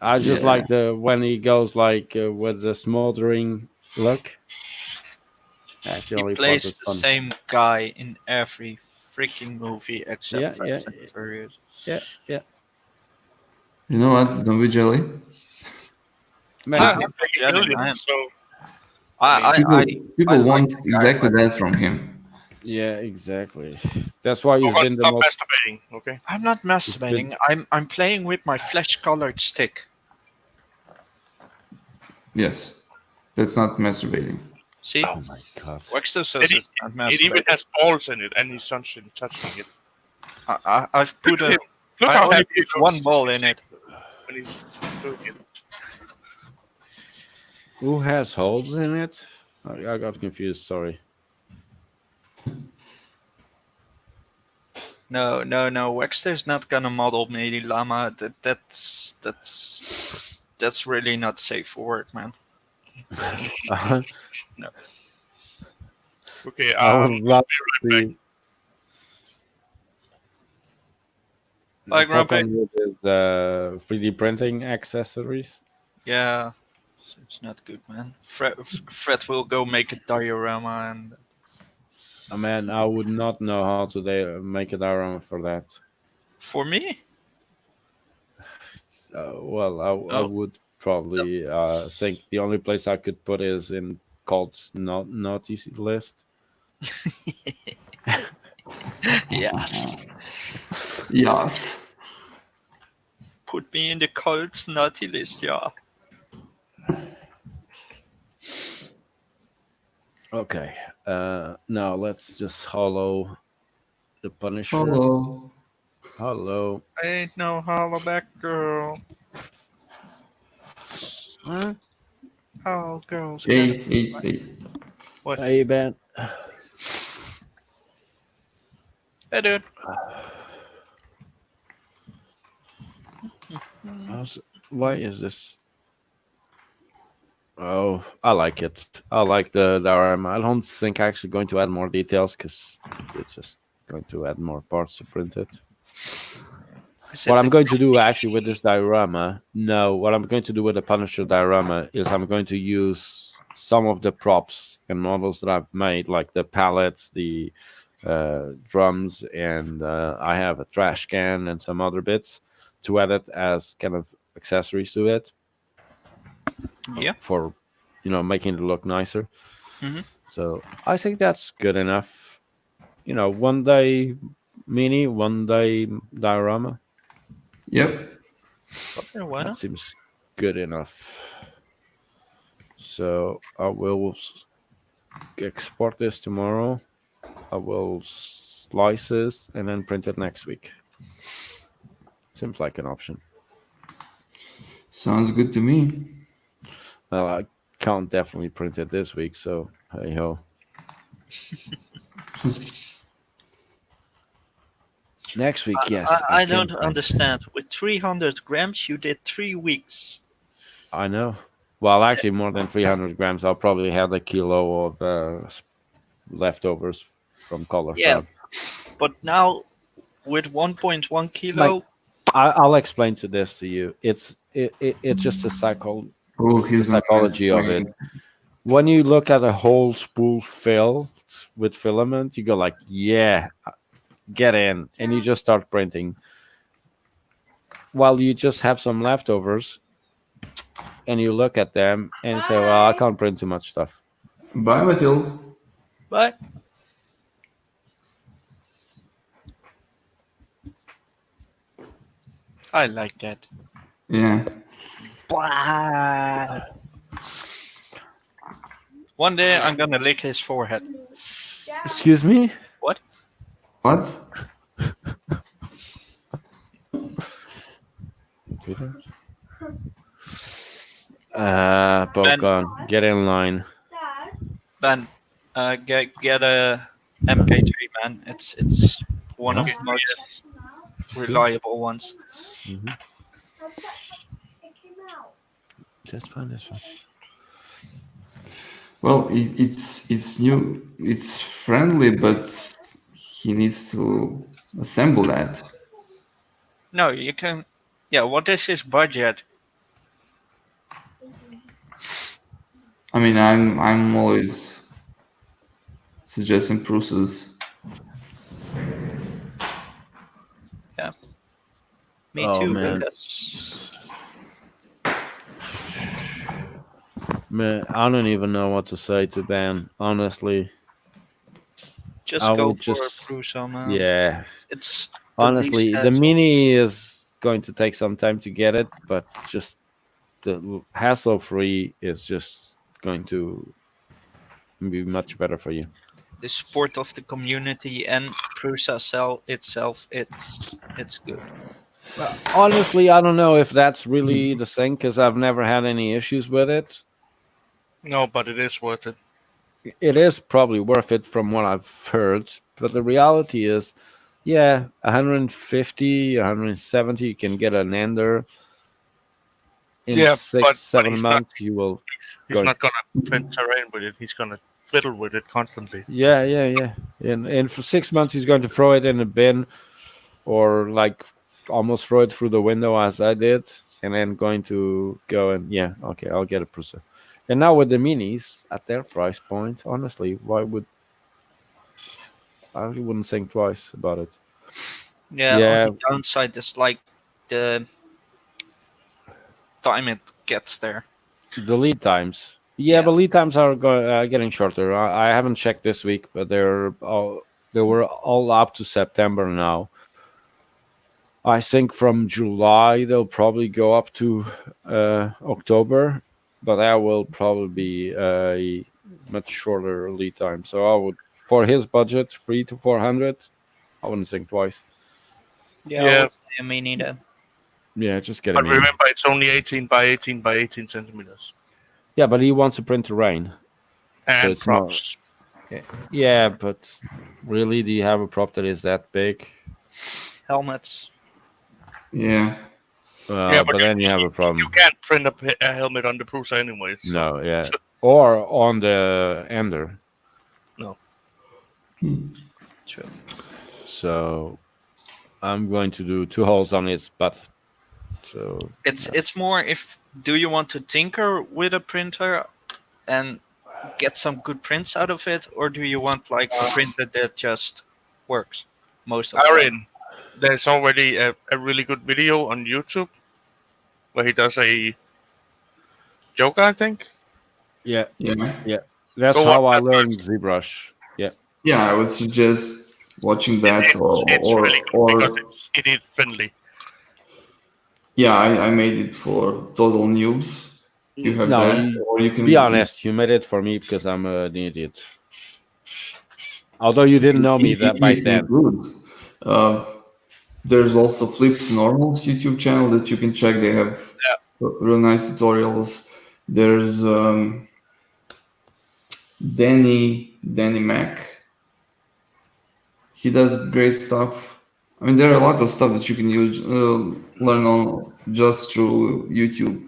I just Yeah. like when he goes like with the smoldering look. That's the He only part plays that's the fun. same guy in every freaking movie except Yeah, Fast yeah. and Furious. Yeah. You know what? Don't be jelly. Man, Yeah, I'm he's making jelly, millions, man. so People I like want the guy, exactly but- that from him. yeah, exactly. That's why he's stop been the most. masturbating, okay? I'm not masturbating. I'm playing with my flesh-colored stick. Yes. That's not masturbating. See, Oh my god! Waxter says it's not It even masturbating. has balls in it, and he's touching it. I've Look put at a. him. Look I how only happy he put looks one ball in it. when he's doing it. Who has holes in it? I got confused. Sorry. No. Waxter's not gonna model me, Llama. That's really not safe for work, man. Okay, I would love to back. see. Hi, Grumpy. Pop on with his 3D printing accessories. Yeah, it's not good, man. Fred will go make a diorama, and Man, I would not know how to make a diorama for that. for me, So, well, I Oh. would probably think the only place I could put is in Colt's naughty list. yes, Yes. put me in the Colts naughty list, yeah. Okay. Now let's just hollow the Punisher. Hello. Hello. Ain't no hollaback girl. Huh? Oh, girls. Hey, hey, hey. What? Hey, Ben. Hey, dude. Why is this? Oh, I like it. I like the diorama. I don't think I'm actually going to add more details because it's just going to add more parts to print it. What I'm going to do actually with this diorama, what I'm going to do with the Punisher diorama is I'm going to use some of the props and models that I've made, like the pallets, the drums, and I have a trash can and some other bits to add it as kind of accessories to it. Yeah. For making it look nicer. Mhm. So I think that's good enough. One day mini, one day diorama. Yep. Okay, why That not? seems good enough. So I will export this tomorrow. I will slice this and then print it next week. Seems like an option. Sounds good to me. Well, I can't definitely print it this week, so hey ho. Next week, yes. I can don't print. understand. With 300 grams, you did 3 weeks. I know. Well, actually, more than 300 grams. I'll probably have a kilo of leftovers from color. Yeah. But now, with 1.1 kilo, I'll explain this to you. It's just a Oh, he's not psychology of it. When you look at a whole spool filled with filament, you go like, yeah, get in, and you just start printing. While you just have some leftovers, and you look at them and say, well, I can't print too much stuff. Bye, Mathilde. but I like that. Yeah. Blah. One day I'm gonna lick his forehead. Excuse me? What? What? Pokemon, get in line. Dad, Ben, get a MK3, man. It's one of the most reliable ones. it came out. That's fine. That's fine. Well, it's new. It's friendly, but he needs to assemble that. No, you can. Yeah, what is his budget? I mean, I'm always suggesting Prusa's. Me Oh, too, man. because Man, I don't even know what to say to Ben. Honestly, just I go would for just- a Prusa, man. yeah. It's the Honestly, least the hassle. mini is going to take some time to get it, but just the hassle-free is just going to be much better for you. The support of the community and Prusa cell itself, it's good. Honestly, I don't know if that's really the thing because I've never had any issues with it. No, but it is worth it. It is probably worth it from what I've heard, but the reality is, yeah, 150, 170, you can get an Ender. In Yeah, six, but 7 he's not- months, you will. He's Go- not gonna print terrain with it. He's gonna fiddle with it constantly. Yeah. And for 6 months, he's going to throw it in a bin, or like almost throw it through the window as I did, and then going to go and yeah, okay, I'll get a Prusa. And now with the minis at their price point, honestly, I wouldn't think twice about it. Yeah, Yeah. on the downside is like the time it gets there. The lead times, yeah, Yeah. but lead times are getting shorter. I haven't checked this week, but they were all up to September now. I think from July they'll probably go up to October, but that will probably be a much shorter lead time. So I would, for his budget, 300 to 400, I wouldn't think twice. Yeah. I mean, neither. Yeah, just get But him in. remember, it's only 18 by 18 by 18 centimeters. Yeah, but he wants to print terrain. And it's not- props. Yeah, but really, do you have a prop that is that big? Helmets. Yeah. Yeah, But but then you have a You problem. can't print a helmet on the Prusa anyways. No, yeah. Or on the Ender. True. So I'm going to do 2 holes on its butt. So It's more if do you want to tinker with a printer and get some good prints out of it, or do you want like a printer that just works most of the time? Aaron, there's already a really good video on YouTube where he does a Joker, I think. yeah, Yeah. that's Go how watch I that learned first. ZBrush. Yeah. Yeah, I would suggest watching that It's really good because it's idiot friendly. yeah, I made it for total noobs. You have No, that, or you can be honest. You made it for me because I'm an idiot. Although you didn't know me that back Easy then. good. There's also Flipped Normal's YouTube channel that you can check. They have real nice tutorials. There's Danny Mac. He does great stuff. I mean, there are a lot of stuff that you can use, learn on just through YouTube.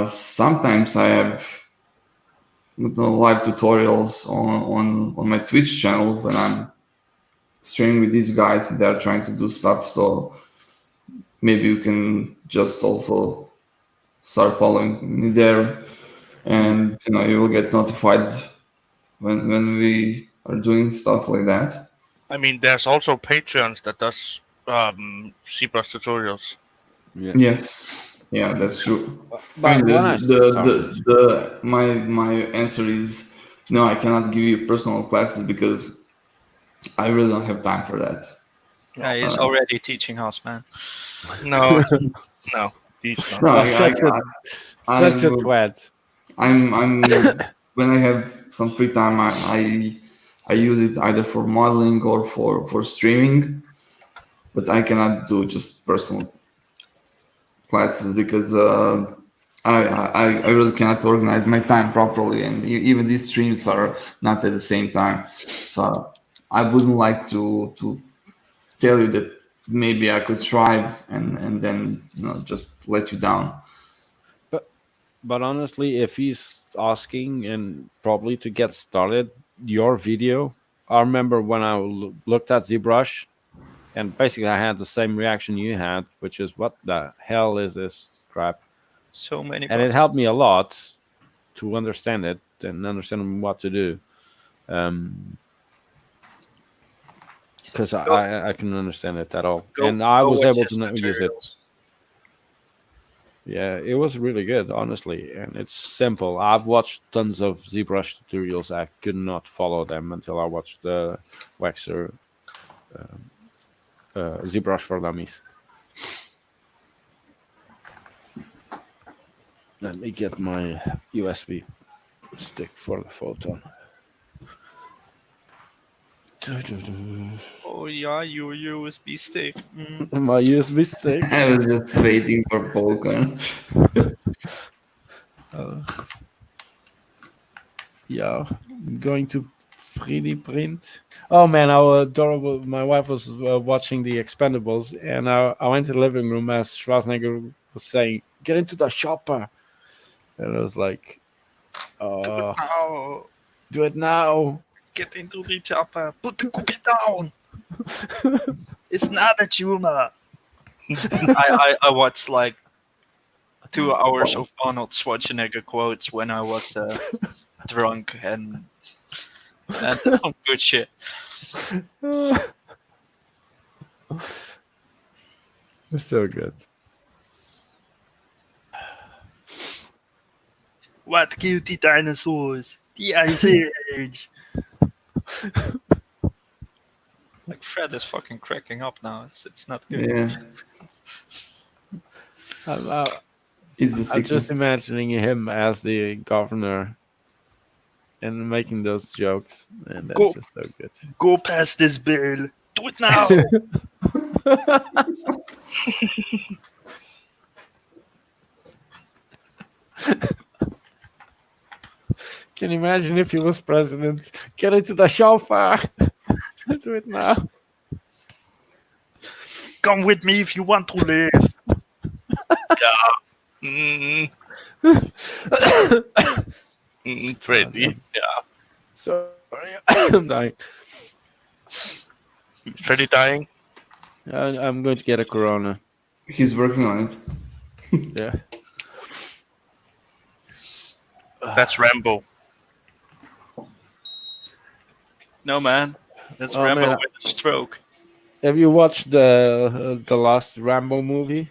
Sometimes I have live tutorials on my Twitch channel when I'm streaming with these guys. They're trying to do stuff, so maybe you can just also start following me there, and you will get notified when we are doing stuff like that. I mean, there's also Patreons that does C+ tutorials. Yeah. Yes, yeah, that's true. But I mean, when I the my answer is no. I cannot give you personal classes because I really don't have time for that. Yeah, he's already teaching us, man. No, no, these not. No, Oh, such a I'm- twat. I'm when I have some free time, I use it either for modeling or for streaming, but I cannot do just personal classes because I really cannot organize my time properly, and even these streams are not at the same time. So I wouldn't like to tell you that maybe I could try and then just let you down. But honestly, if he's asking and probably to get started, your video, I remember when I looked at ZBrush, and basically I had the same reaction you had, which is, what the hell is this crap? So many. And it helped me a lot to understand it and understand what to do. Because I can understand it at all. And I was able to use it. Yeah, it was really good, honestly, and it's simple. I've watched tons of ZBrush tutorials. I could not follow them until I watched the Waxer ZBrush for Dummies. Let me get my USB stick for the photon. Oh yeah, your USB stick. My USB stick. I was just waiting for Pokemon. Yeah, I'm going to 3D print. Oh man, how adorable! My wife was watching the Expendables, and I went to the living room as Schwarzenegger was saying, "Get into the chopper," and I was like, Oh, "Do it now!" get into the chopper. Put the cookie down. It's not a tumor. I watched like 2 hours of Arnold Schwarzenegger quotes when I was drunk, and that's some good shit. It's so good. What killed the dinosaurs? The Ice Age. Like Fred is fucking cracking up now. It's not good. Yeah, it's a I'm just sickness. imagining him as the governor and making those jokes, and that's Go. just so good. Go past this bill. Do it now. Can you imagine if he was president? Get into the chauffeur. Do it now. Come with me if you want to live. Freddy. Yeah. Sorry, I'm dying. Freddy dying. I'm going to get a corona. He's working on it. Yeah. That's Rambo. No, man. That's Oh, Rambo man. with a stroke. Have you watched the last Rambo movie?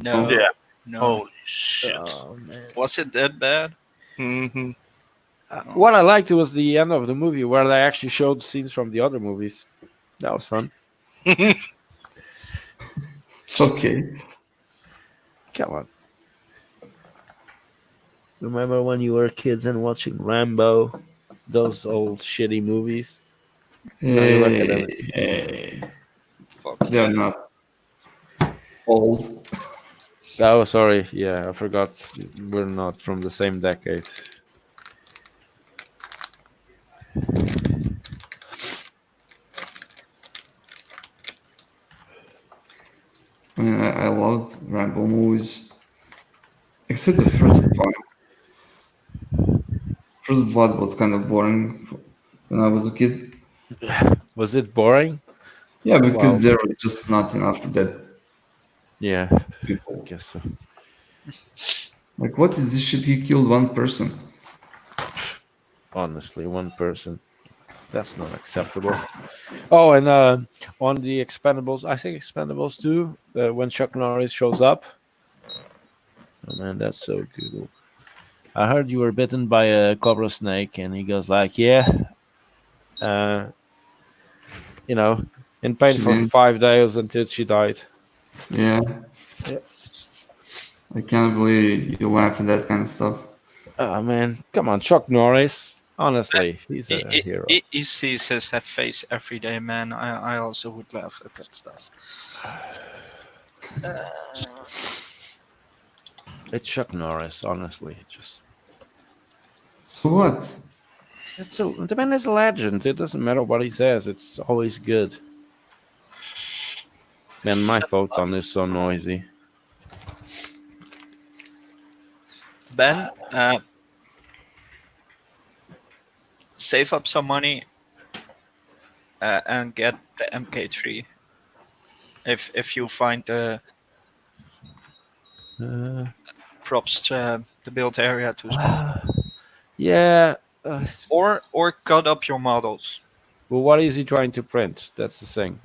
No. Yeah. No. Holy shit. Oh man. Was it that bad? Mm-hmm. What I liked was the end of the movie where they actually showed scenes from the other movies. That was fun. Okay. Come on. Remember when you were kids and watching Rambo, those old shitty movies? Now you look at them. Fuck They're yeah. not old. Oh, sorry. Yeah, I forgot. We're not from the same decade. I mean, I loved Rambo movies, except the first one. First Blood was kind of boring when I was a kid. Was it boring? Yeah, because Well, there were just not enough dead yeah, I people. guess so. Like, what is this shit? He killed one person. Honestly, one person. That's not acceptable. Oh, and on the Expendables, I think Expendables 2, when Chuck Norris shows up. Oh man, that's so cool. I heard you were bitten by a cobra snake, and he goes like, "Yeah, uh, you know, in pain She for didn't. 5 days until she died." Yeah, Yeah. I can't believe you laugh at that kind of stuff. Oh man, come on, Chuck Norris. Honestly, he's He, a he, hero. he sees his face every day, man. I also would laugh at that stuff. It's Chuck Norris, honestly. So what? The man is a legend. It doesn't matter what he says. It's always good. Man, my photon is so noisy. Ben, save up some money and get the MK3. If you find the Uh, props, the build area too small, yeah. or cut up your models. Well, what is he trying to print? That's the thing.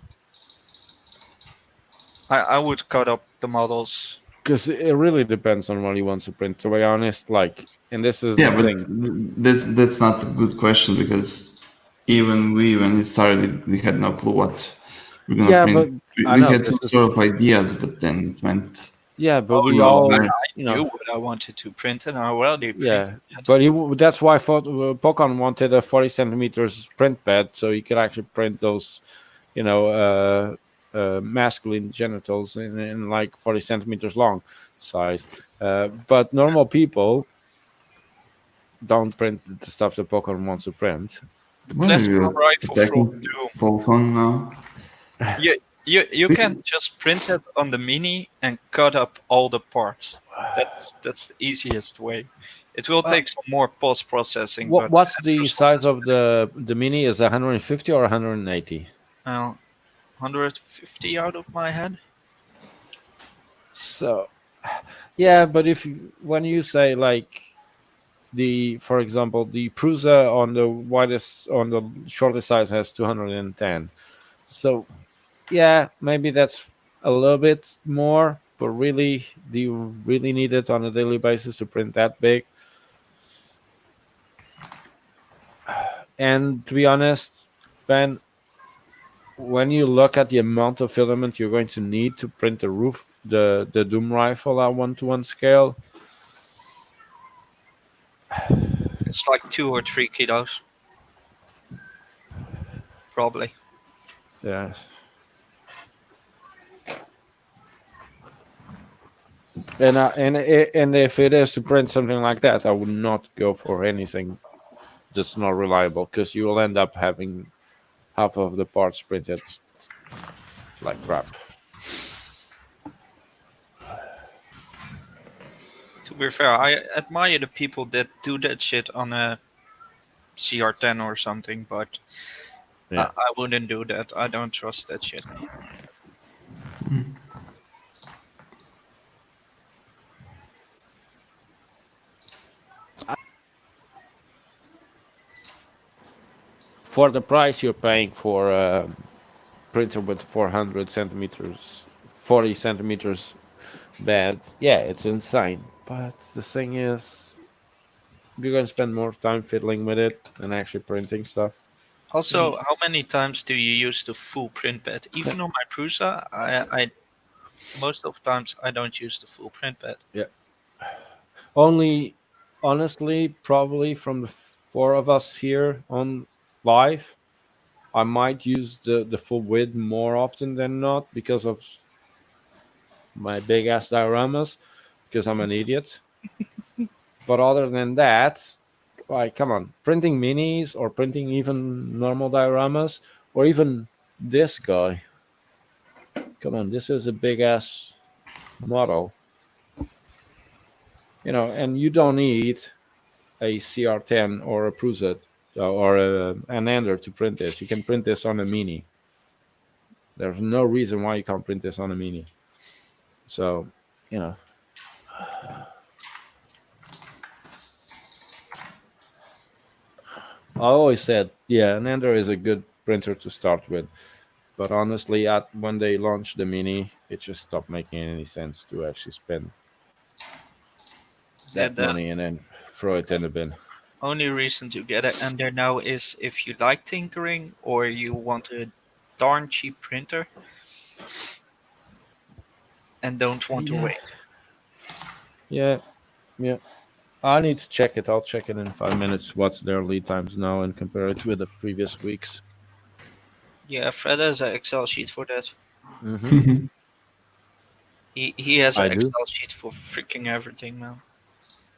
I would cut up the models. Because it really depends on what he wants to print. To be honest, like, and this is Yeah, the but thing. that's not a good question because even when it started, we had no clue what we're gonna Yeah, print. but I We know had this some is. sort of ideas, but then it went. Yeah, but Oh we no, all, I you knew know. what I wanted to print, and I already Yeah, printed it. but that's why I thought Pokon wanted a 40 centimeters print bed, so you could actually print those, you know, masculine genitals in like 40 centimeters long size. But normal people don't print the stuff that Pokon wants to print. What are Plasma you rifle from attacking Doom. Falcon now? You can just print it on the mini and cut up all the parts. That's the easiest way. It will take some more post processing, but What's the size of the mini? Is 150 or 180? 150 out of my head. So, yeah, but when you say like for example, the Prusa on the shortest size has 210. So, yeah, maybe that's a little bit more, but really, do you really need it on a daily basis to print that big? And to be honest, Ben, when you look at the amount of filament you're going to need to print the Doom rifle at 1:1 scale, It's like 2 or 3 kilos, probably. yeah. And if it is to print something like that, I would not go for anything that's not reliable, because you will end up having half of the parts printed like crap. To be fair, I admire the people that do that shit on a CR10 or something, but Yeah. I wouldn't do that. I don't trust that shit. For the price you're paying for a printer with 400 centimeters, 40 centimeters bed, yeah, it's insane. But the thing is, you're going to spend more time fiddling with it than actually printing stuff. Also, how many times do you use the full print bed? Even on my Prusa, I most of the times I don't use the full print bed. Only honestly, probably from the four of us here on live, I might use the full width more often than not because of my big ass dioramas, because I'm an idiot. But other than that, like, come on, printing minis or printing even normal dioramas or even this guy. Come on, this is a big ass model. And you don't need a CR10 or a Prusa or an Ender to print this. You can print this on a Mini. There's no reason why you can't print this on a Mini. So, I always said, yeah, an Ender is a good printer to start with. But honestly, when they launched the Mini, it just stopped making any sense to actually spend that the money and then throw it in the bin. only reason to get it under now is if you like tinkering or you want a darn cheap printer and don't want to wait. Yeah. I need to check it. I'll check it in 5 minutes. What's their lead times now and compare it with the previous weeks. Yeah, Fred has an Excel sheet for that. Mm-hmm. He has I an do. Excel sheet for freaking everything, man.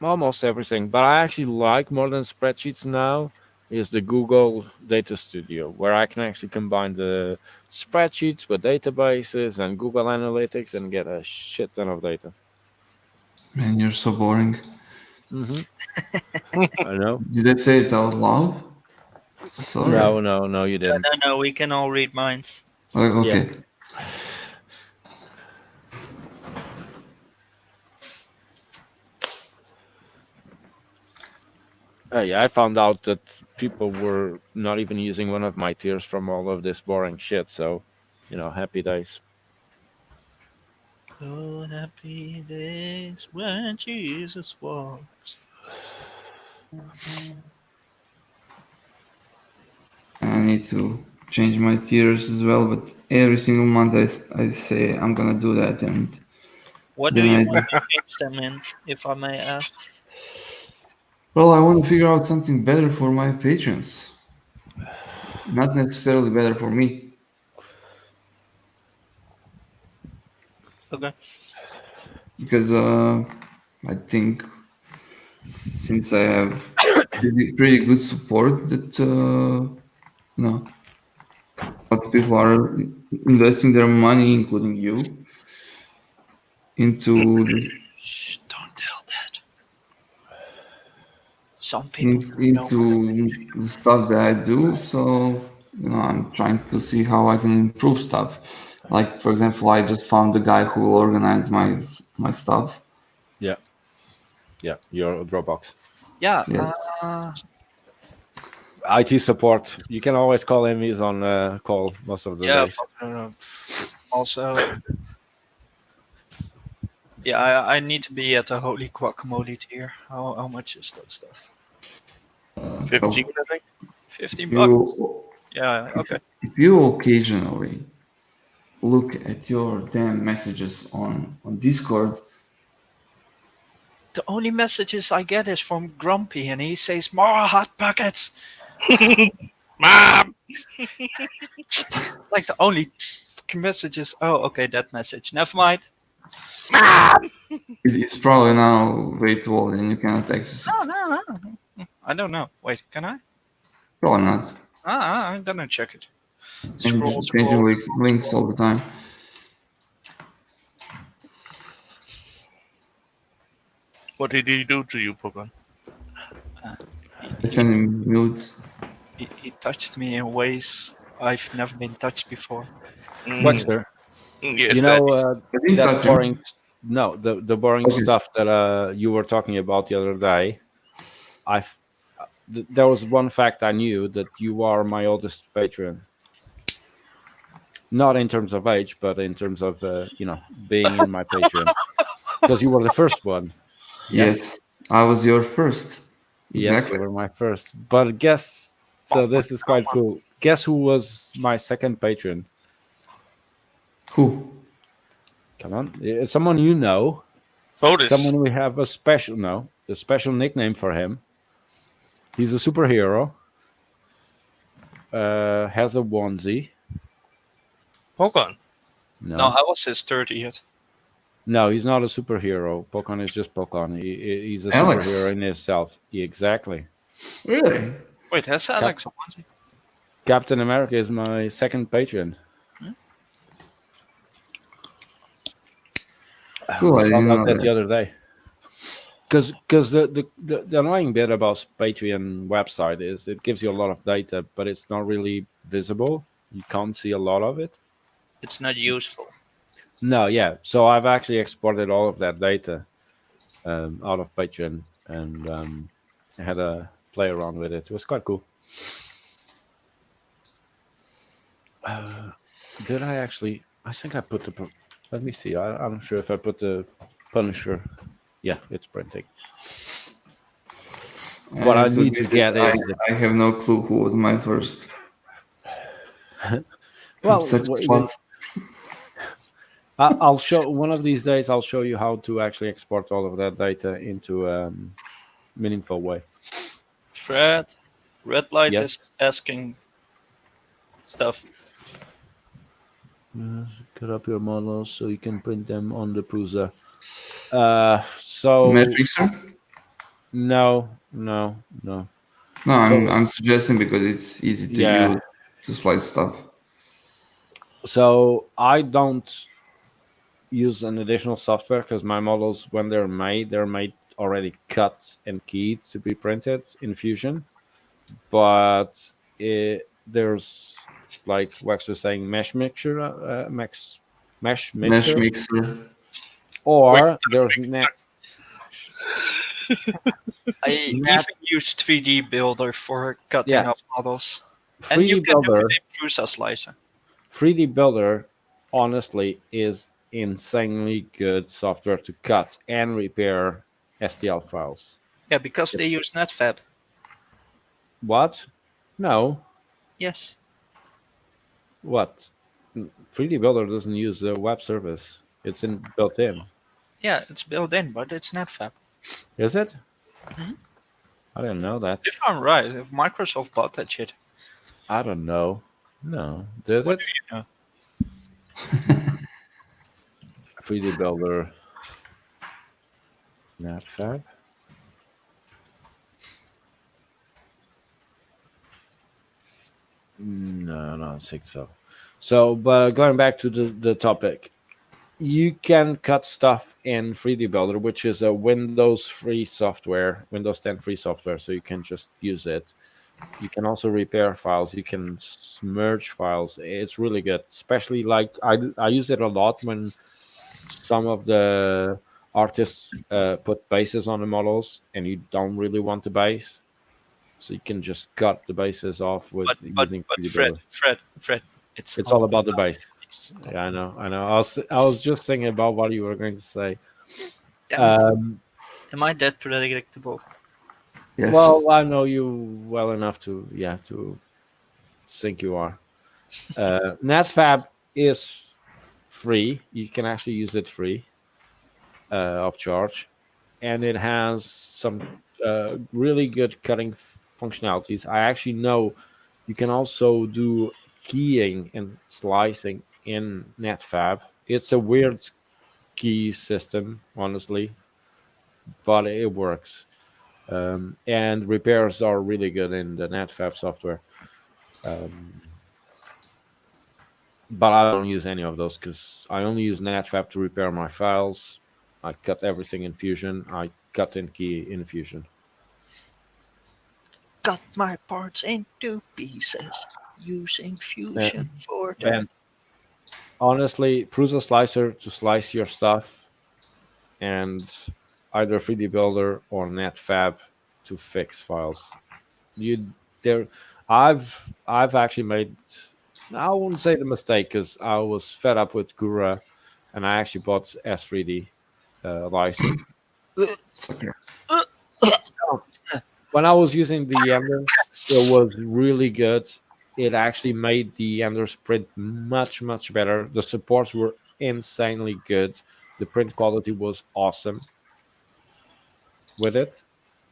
Almost everything. But I actually like more than spreadsheets now is the Google Data Studio, where I can actually combine the spreadsheets with databases and Google Analytics and get a shit ton of data. Man, you're so boring. Mm-hmm. I know. Did I say it out loud? Sorry. No, you didn't. No, we can all read minds. Okay. Yeah, I found out that people were not even using one of my tiers from all of this boring shit. So, happy days. Oh, happy days when Jesus walks. I need to change my tiers as well, but every single month I say I'm gonna do that, and What do then you I want to change them in, if I may ask? well, I want to figure out something better for my patrons, not necessarily better for me. Okay. Because I think since I have pretty good support that a lot of people are investing their money, including you, into Shh, don't tell that. Some people don't know. into the stuff that I do. So I'm trying to see how I can improve stuff. Like for example, I just found the guy who will organize my stuff. Yeah, your Dropbox. Yeah. Yes. IT support. You can always call him. He's on call most of the days. Also, yeah, I need to be at the holy guacamole tier. How much is that stuff? 15, I think. 15 bucks. You, Yeah. Okay. if you occasionally look at your damn messages on Discord, The only messages I get is from Grumpy, and he says more hot pockets. Mom! Like the only fucking messages. Oh, okay, that message. Never mind. it's probably now way too old and you cannot access it. No. I don't know. Wait, can I? Probably not. I'm gonna check it. Changing Scroll. links all the time. What did he do to you, Pokemon? I send him nudes. He touched me in ways I've never been touched before. Wexter, Yes, you know I didn't that touch him. boring. No, the boring Okay. stuff that you were talking about the other day. There was one fact I knew, that you are my oldest patron. Not in terms of age, but in terms of being in my Patreon, because you were the first one. Yes, I was your first. Yes, Exactly. you were my first. But guess. So this is quite cool. Guess who was my second patron? Who? Come on, someone you know. Otis. Someone we have a special. No, a special nickname for him. He's a superhero. Has a onesie. Pokon. No, I was his 30th. No, he's not a superhero. Pokon is just Pokon. He's a Alex. superhero in himself. Exactly. Really? Wait, has Alex a onesie? Captain America is my second patron. Cool. I I didn't found know out that that. the other day. Because the annoying bit about Patreon website is it gives you a lot of data, but it's not really visible. You can't see a lot of it. It's not useful. No, yeah. So I've actually exported all of that data out of Patreon and had a play around with it. It was quite cool. Did I actually? I think I put the. Let me see. I'm not sure if I put the Punisher. Yeah, it's printing. What I have need to admit get that is I have no clue who was my first. well, I'm such a slut. I'll show one of these days. I'll show you how to actually export all of that data into a meaningful way. Fred, Red Light Yeah. is asking stuff. Cut up your models so you can print them on the Prusa. So Matrixer? no. No, I'm suggesting because it's easy to Yeah. use to slice stuff. So I don't use an additional software because my models, when they're made already cut and keyed to be printed in Fusion. But there's, like Wax was saying, mesh mixer, mesh Mesh mixer, mixer. or there's I even used 3D Builder for cutting Yes. up models. And 3D you can do Builder. it in Prusa Slicer. 3D Builder, honestly, is insanely good software to cut and repair STL files. Yeah, because they use NetFab. What? No. Yes. What? 3D Builder doesn't use a web service. It's built in. Yeah, it's built in, but it's NetFab. Is it? Mhm. I didn't know that. If I'm right, if Microsoft bought that shit. I don't know. No. Did What it? do you know? 3D Builder. NetFab. No, I don't think so. So, but going back to the topic, you can cut stuff in 3D Builder, which is a Windows free software, Windows 10 free software, so you can just use it. You can also repair files. You can merge files. It's really good, especially like I use it a lot when some of the artists put bases on the models and you don't really want the base. So you can just cut the bases off with using 3D Builder. Fred, it's It's all about the base. base. Yeah, I know. I was just thinking about what you were going to say. Damn it. Am I that predictable? Yes. Well, I know you well enough to think you are. NetFab is free. You can actually use it free of charge, and it has some really good cutting functionalities. I actually know you can also do keying and slicing in NetFab. It's a weird key system, honestly, but it works. And repairs are really good in the NetFab software. But I don't use any of those because I only use NetFab to repair my files. I cut everything in Fusion. I cut and key in Fusion. Cut my parts into pieces using Fusion for that. And honestly, Prusa Slicer to slice your stuff, and either 3D Builder or NetFab to fix files. I've actually made, I wouldn't say the mistake because I was fed up with Gura, and I actually bought S3D license. Sucker. When I was using the Ender, it was really good. It actually made the Ender's print much, much better. The supports were insanely good. The print quality was awesome. with it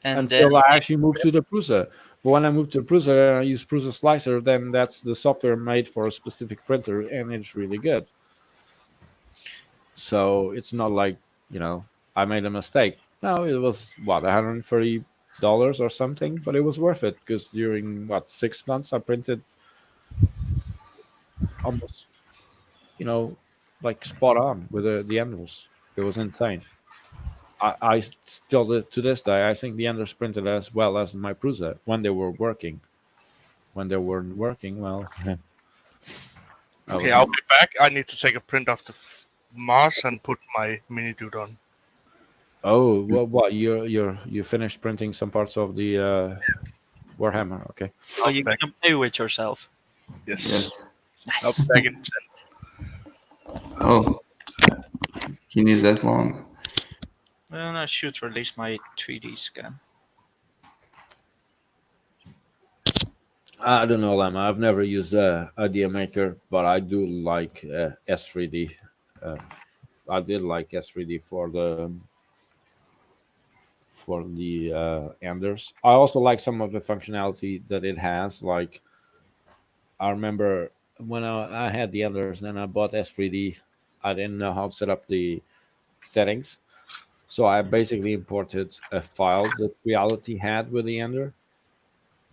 And then until I actually moved to the Prusa. But when I moved to Prusa, I use Prusa Slicer. Then that's the software made for a specific printer, and it's really good. So it's not like I made a mistake. No, it was what $130 or something, but it was worth it because during 6 months I printed almost like spot on with the Enders. It was insane. I still to this day I think the Enders printed as well as my Prusa when they were working. When they weren't working, well. Okay, I'll be back. I need to take a print of the Mars and put my mini dude on. Oh, well, what you finished printing some parts of the Warhammer? Okay. oh, you can play with yourself. Yes. Yes. I'll be back in 10. Oh, he needs that long. Well, I should release my 3D scan. I don't know, Lemma. I've never used Idea Maker, but I do like S3D. I did like S3D for the Enders. I also like some of the functionality that it has. Like, I remember when I had the Enders and I bought S3D, I didn't know how to set up the settings. So I basically imported a file that Reality had with the Ender,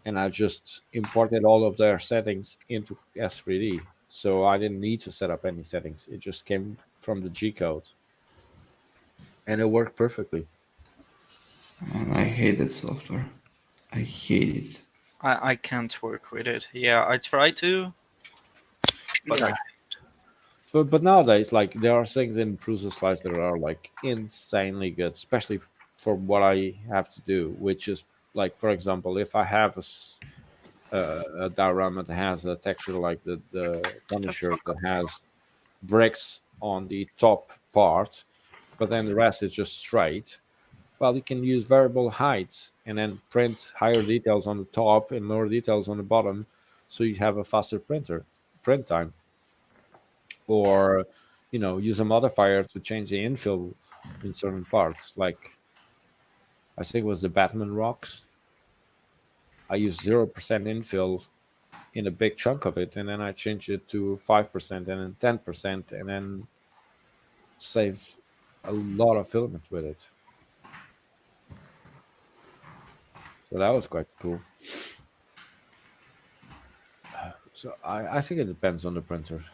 and I just imported all of their settings into S3D. So I didn't need to set up any settings. It just came from the G code, and it worked perfectly. And I hate that software. I hate it. I can't work with it. Yeah, I try to, but Yeah. But nowadays, like, there are things in Prusa Slice that are like insanely good, especially for what I have to do, which is like, for example, if I have a diorama that has a texture like the Punisher that has bricks on the top part, but then the rest is just straight. Well, you can use variable heights and then print higher details on the top and lower details on the bottom, so you have a faster print time. Or use a modifier to change the infill in certain parts. Like, I think it was the Batman rocks. I used 0% infill in a big chunk of it, and then I changed it to 5% and then 10%, and then save a lot of filament with it. So that was quite cool. So I think it depends on the printer,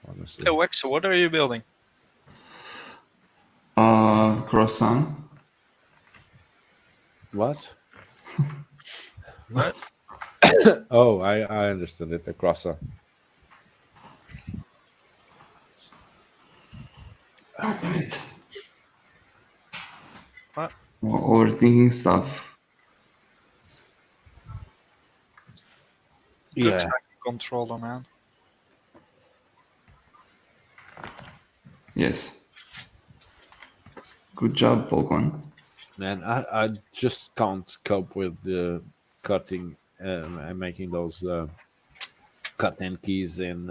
honestly. Hey, Wex, what are you building? Croissant. What? What? Oh, I understood it. The crosser. What? Overthinking stuff. Looks Yeah. like a controller, man. Yes. Good job, Pokemon. Man, I just can't cope with the cutting and making those cut end keys in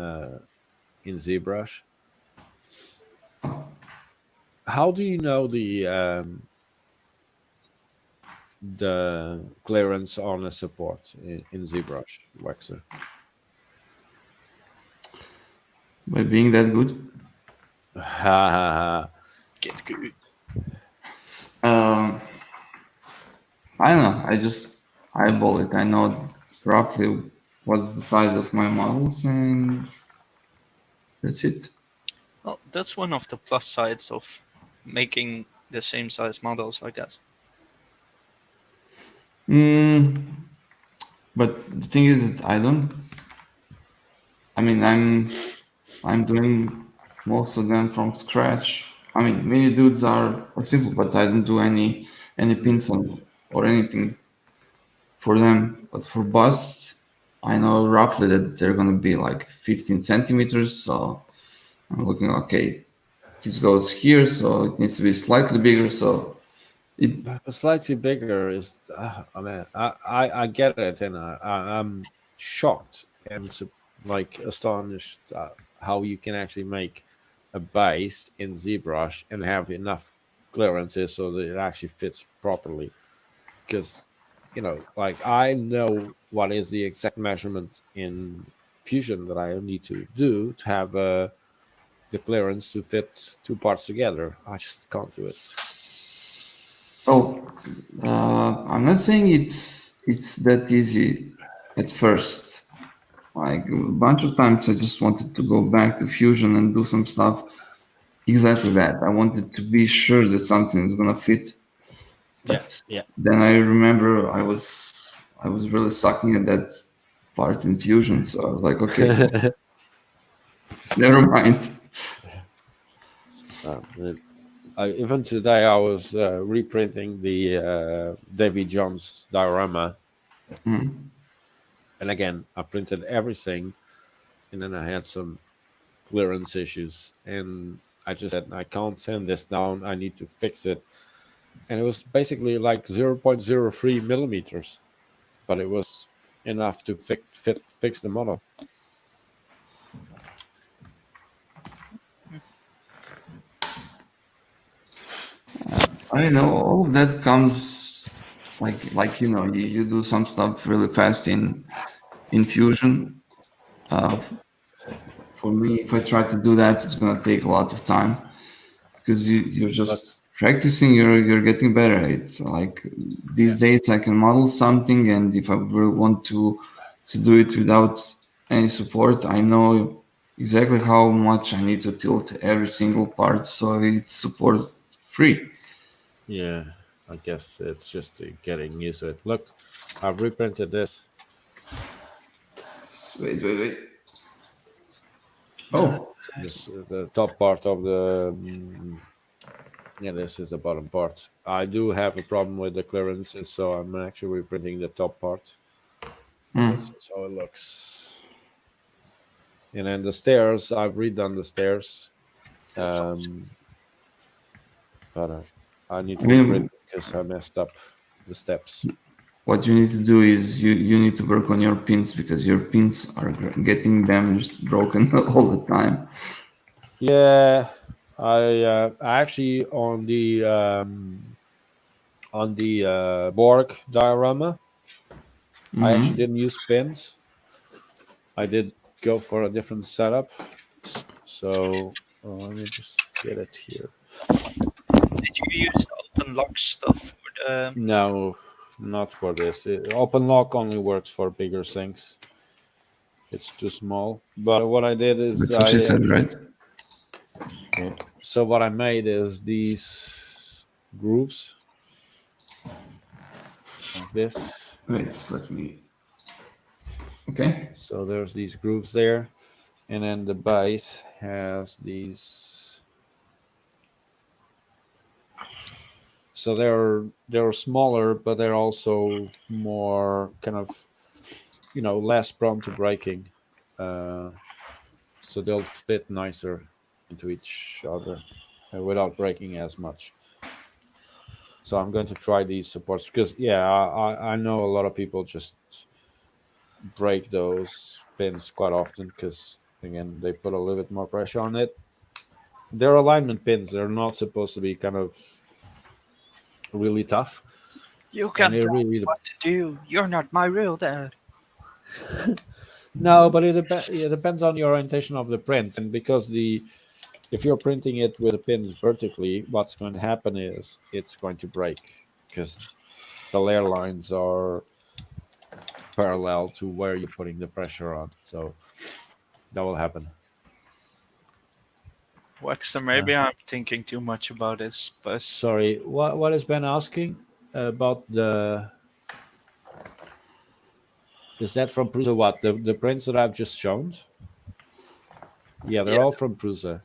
ZBrush. How do you know the clearance on a support in ZBrush, Wexer? By being that good. Ha ha ha. Get good. I don't know. I just eyeball it. I know roughly what's the size of my models, and that's it. Well, that's one of the plus sides of making the same size models, I guess. But the thing is that I don't. I mean, I'm doing most of them from scratch. I mean, mini dudes are simple, but I don't do any pins on or anything for them. But for busts, I know roughly that they're gonna be like 15 centimeters. So I'm looking, okay, this goes here, so it needs to be slightly bigger. So Slightly bigger is. I mean, I get it, and I'm shocked and like astonished how you can actually make a base in ZBrush and have enough clearance is so that it actually fits properly. Because, like I know what is the exact measurement in Fusion that I need to do to have the clearance to fit two parts together. I just can't do it. Oh, I'm not saying it's that easy at first. Like a bunch of times, I just wanted to go back to Fusion and do some stuff. Exactly that. I wanted to be sure that something is gonna fit. But Yeah. then I remember I was really sucking at that part in Fusion, so I was like, okay, never mind. Even today, I was reprinting the Davy Jones diorama, Mhm. and again, I printed everything, and then I had some clearance issues, and I just said I can't send this down. I need to fix it, and it was basically like 0.03 millimeters, but it was enough to fix the model. I don't know. All of that comes like you do some stuff really fast in Fusion. For me, if I try to do that, it's gonna take a lot of time because you're just practicing. You're getting better at it. Like these days, I can model something, and if I really want to do it without any support, I know exactly how much I need to tilt every single part, so it's support free. Yeah, I guess it's just getting used to it. Look, I've reprinted this. Wait. Oh, This is the top part of the. Yeah, this is the bottom part. I do have a problem with the clearances, so I'm actually reprinting the top part. This is how it looks. And then the stairs, I've redone the stairs. That's awesome. But I need to I mean, reprint because I messed up the steps. what you need to do is you need to work on your pins because your pins are getting damaged, broken all the time. Yeah, I actually on the Borg diorama, I actually didn't use pins. I did go for a different setup. So let me just get it here. Did you use the open lock stuff for the? No, not for this. Open lock only works for bigger things. It's too small. But what I did is That's what she said, right? So what I made is these grooves like this. Wait, let me. Okay. So there's these grooves there, and then the base has these. So they're smaller, but they're also more kind of, less prone to breaking. So they'll fit nicer into each other without breaking as much. So I'm going to try these supports because, I know a lot of people just break those pins quite often because, again, they put a little bit more pressure on it. They're alignment pins. They're not supposed to be kind of really tough. You can And it tell me really what to do. You're not my real dad. No, but it depends on the orientation of the print, and because if you're printing it with the pins vertically, what's going to happen is it's going to break because the layer lines are parallel to where you're putting the pressure on. So that will happen. Waxter, maybe I'm thinking too much about this, but Sorry, what is Ben asking about the? Is that from Prusa? What the prints that I've just shown? Yeah, they're all from Prusa.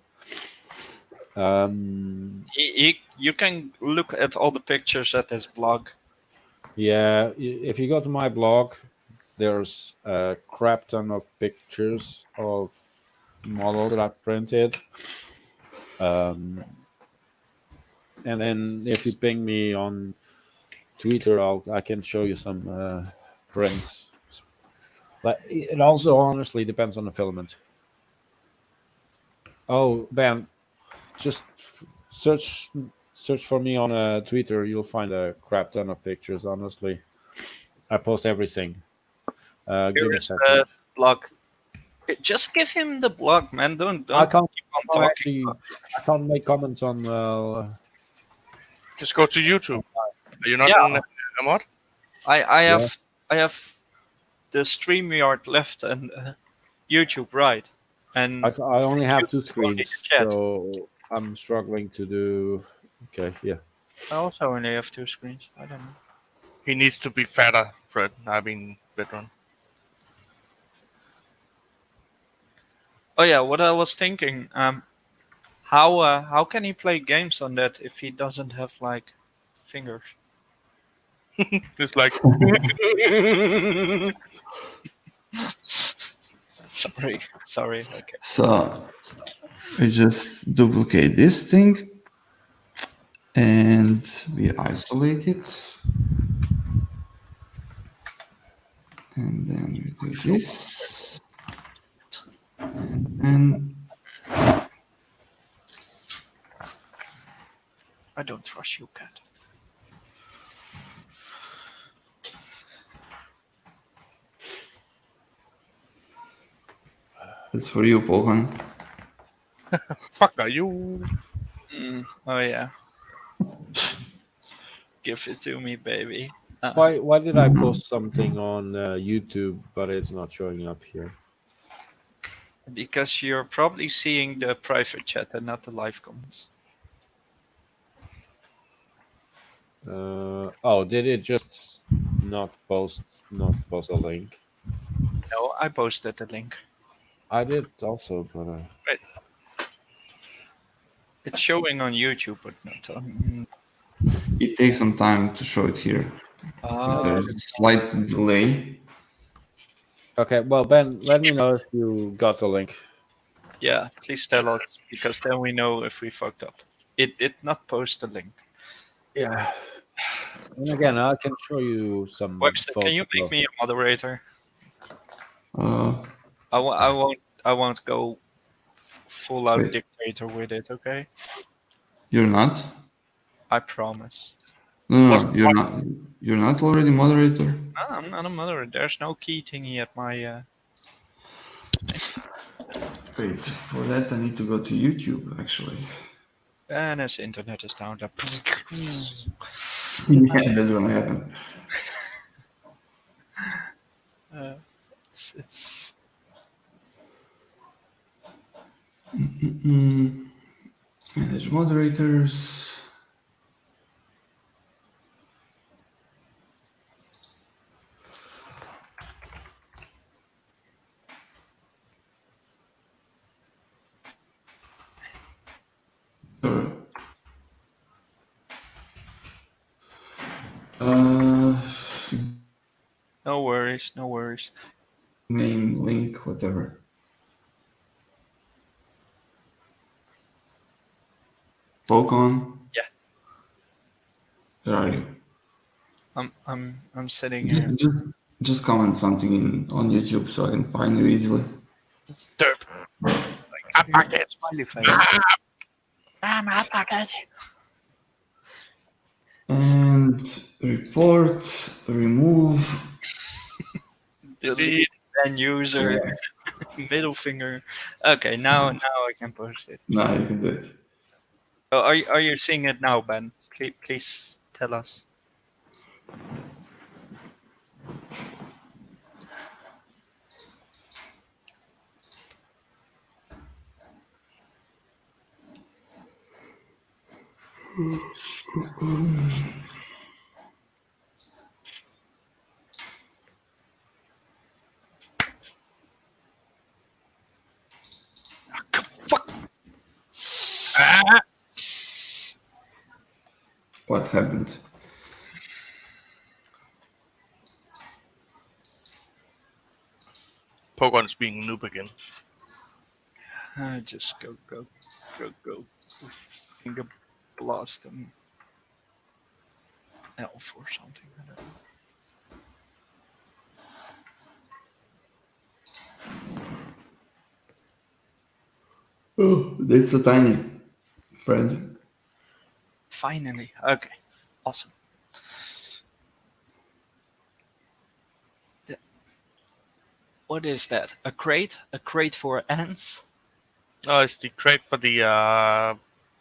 you can look at all the pictures at his blog. Yeah, if you go to my blog, there's a crap ton of pictures of models that I've printed. And then if you ping me on Twitter, I can show you some prints. But it also honestly depends on the filament. Oh, Ben, just search search for me on Twitter. You'll find a crap ton of pictures. Honestly, I post everything. Give Here me a is second. the blog. Just give him the blog, man. Don't I can't. keep on Oh, talking. actually, I can't make comments on. Just go to YouTube. Are you not Yeah. in a mod? I Yeah. have the StreamYard left and YouTube right, and I only have two only the screens, chat. so I'm struggling to do. Okay, yeah. I also only have two screens. I don't know. He needs to be fatter, Fred. I mean, veteran. Oh yeah, what I was thinking. How can he play games on that if he doesn't have like fingers? It's like Sorry. Okay. So we just duplicate this thing and we isolate it. And then we do this. And I don't trust you, cat. it's for you, Pohan. fuck are you? Oh yeah. Give it to me, baby. Why did I post something on YouTube but it's not showing up here? Because you're probably seeing the private chat and not the live comments. Did it just not post a link? No, I posted the link. I did also, but It's showing on YouTube, but not on. It takes some time to show it here. There's a slight delay. okay. Well, Ben, let me know if you got the link. Yeah, please tell us because then we know if we fucked up. It did not post the link. Yeah. And again, I can show you some. Webster, can you photos make of- me a moderator? Uh, I won't go full out Wait. dictator with it. Okay, you're not? I promise. No, you're not already moderator. No, I'm not a moderator. There's no key thingy at my. Wait, for that I need to go to YouTube actually. And his internet is down. Yeah, that's gonna happen. It's Manage moderators. Sure. no worries, no worries. Name, link, whatever. Pokon. Yeah. Where are you? I'm sitting here. Just comment something on YouTube so I can find you easily. Dirt. I pack it. Smiley face. And report, remove. Delete then user. Middle finger. Okay, now I can post it. Now you can do it. Oh, are you seeing it now, Ben? Please tell us. Fuck. What happened? Pogon's being a noob again. Just go. Finger blast them. Elf or something. I don't know. Oh, that's so tiny, friend. Finally. Okay. Awesome. What is that? A crate? A crate for ants? Oh, it's the crate for the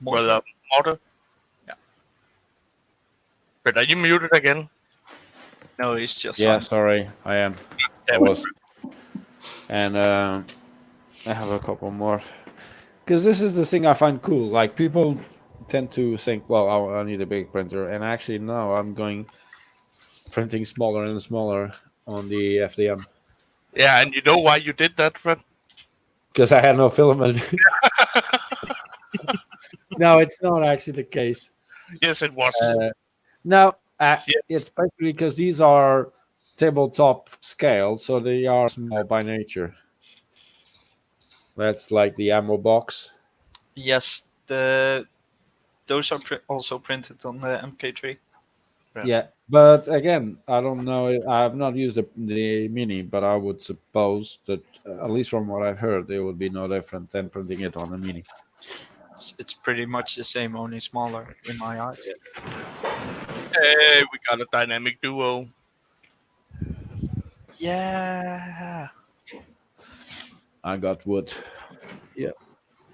Mortar? mortar. Yeah. But are you muted again? No, it's just Yeah, fine. sorry, I am. I Damn it. was, and I have a couple more. Because this is the thing I find cool. Like people tend to think, well, I need a big printer, and actually, no, I'm going printing smaller and smaller on the FDM Yeah, and you know why you did that, Fred? because I had no filament. No, it's not actually the case. Yes, it was. No, Yeah. it's basically because these are tabletop scale, so they are small by nature. That's like the ammo box. Yes, those are also printed on the MK3. Yeah. Yeah, but again, I don't know. I have not used the mini, but I would suppose that, at least from what I've heard, it would be no different than printing it on a mini. It's pretty much the same, only smaller in my eyes. Hey, we got a dynamic duo. Yeah. I got wood.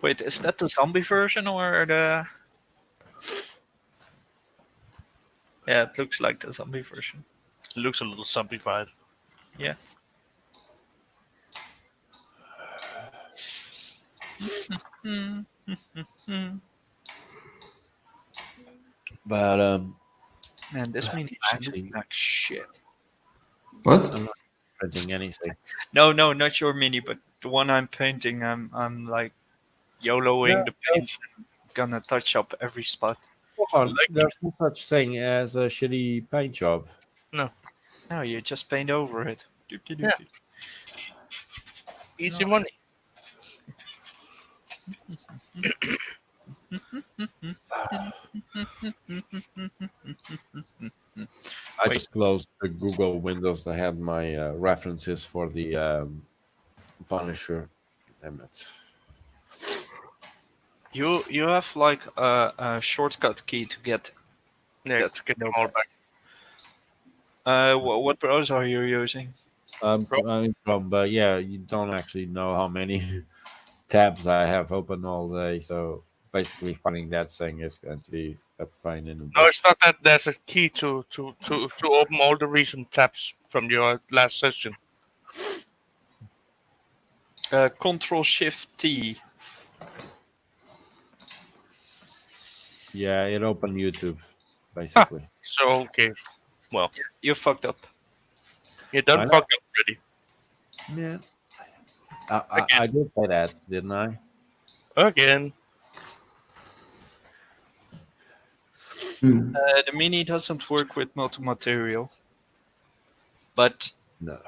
Wait, is that the zombie version or the? Yeah, it looks like the zombie version. It looks a little zombified. Yeah. But Man, this mini is Actually- looking like shit. What? printing anything. No, not your mini, but the one I'm painting. I'm like YOLOing the paint, gonna touch up every spot. There's no such thing as a shitty paint job. No, you just paint over it. Yeah. Easy money. I Wait. just closed the Google windows that had my references for the Punisher. Damn it. You have like a shortcut key to get. Yeah, That- to get them all back. What browser are you using? I'm from, but yeah, you don't actually know how many tabs I have open all day. So basically, finding that thing is going to be a pain in the No, butt. it's not that. There's a key to open all the recent tabs from your last session. Control Shift T. Yeah, it opened YouTube, basically. So okay, well, You fucked up. you done I know. fucked up already. Yeah. I did say that, didn't I? Again. Hmm. The mini doesn't work with multi-material. But No.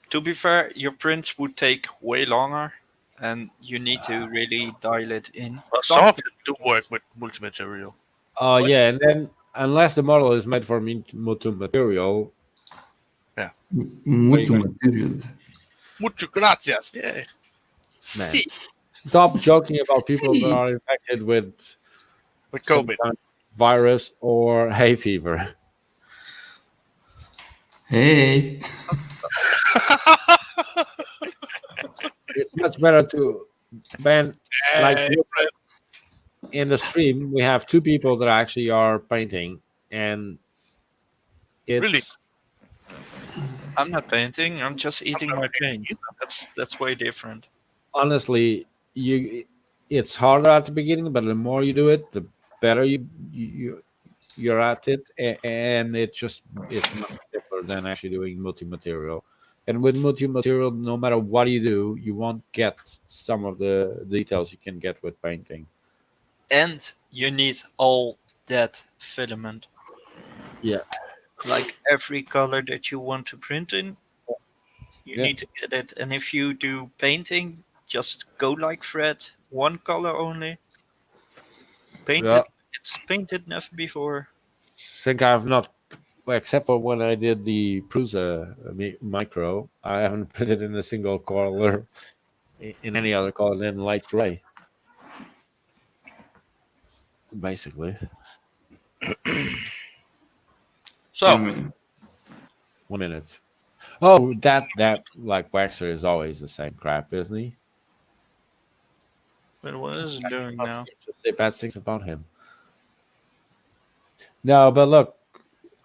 to be fair, your prints would take way longer, and you need to really dial it in. Well, some of them do work with multi-material. Oh, yeah, and then unless the model is made for multi-material, Muito material. Mucho gracias. Yeah. See, stop joking about people that are infected with With some COVID. kind of virus or hay fever. Hey. It's much better to ban, like Hey, in the stream, we have two people that actually are painting, and it's Really? I'm not painting. I'm just eating my paint. That's way different. honestly, it's harder at the beginning, but the more you do it, the better you're at it, and it's much simpler than actually doing multi-material. And with multi-material, no matter what you do, you won't get some of the details you can get with painting. And you need all that filament. Yeah. Like every color that you want to print in, you Yeah. need to get it. And if you do painting, just go like Fred, one color only. Paint Yeah. it. It's painted enough before. Think I've not, except for when I did the Prusa micro, I haven't put it in a single color, in any other color than light gray. Basically, So, I mean, 1 minute. Oh, that like Waxer is always the same crap, isn't he? But what is it doing now? Just say bad things about him. No, but look,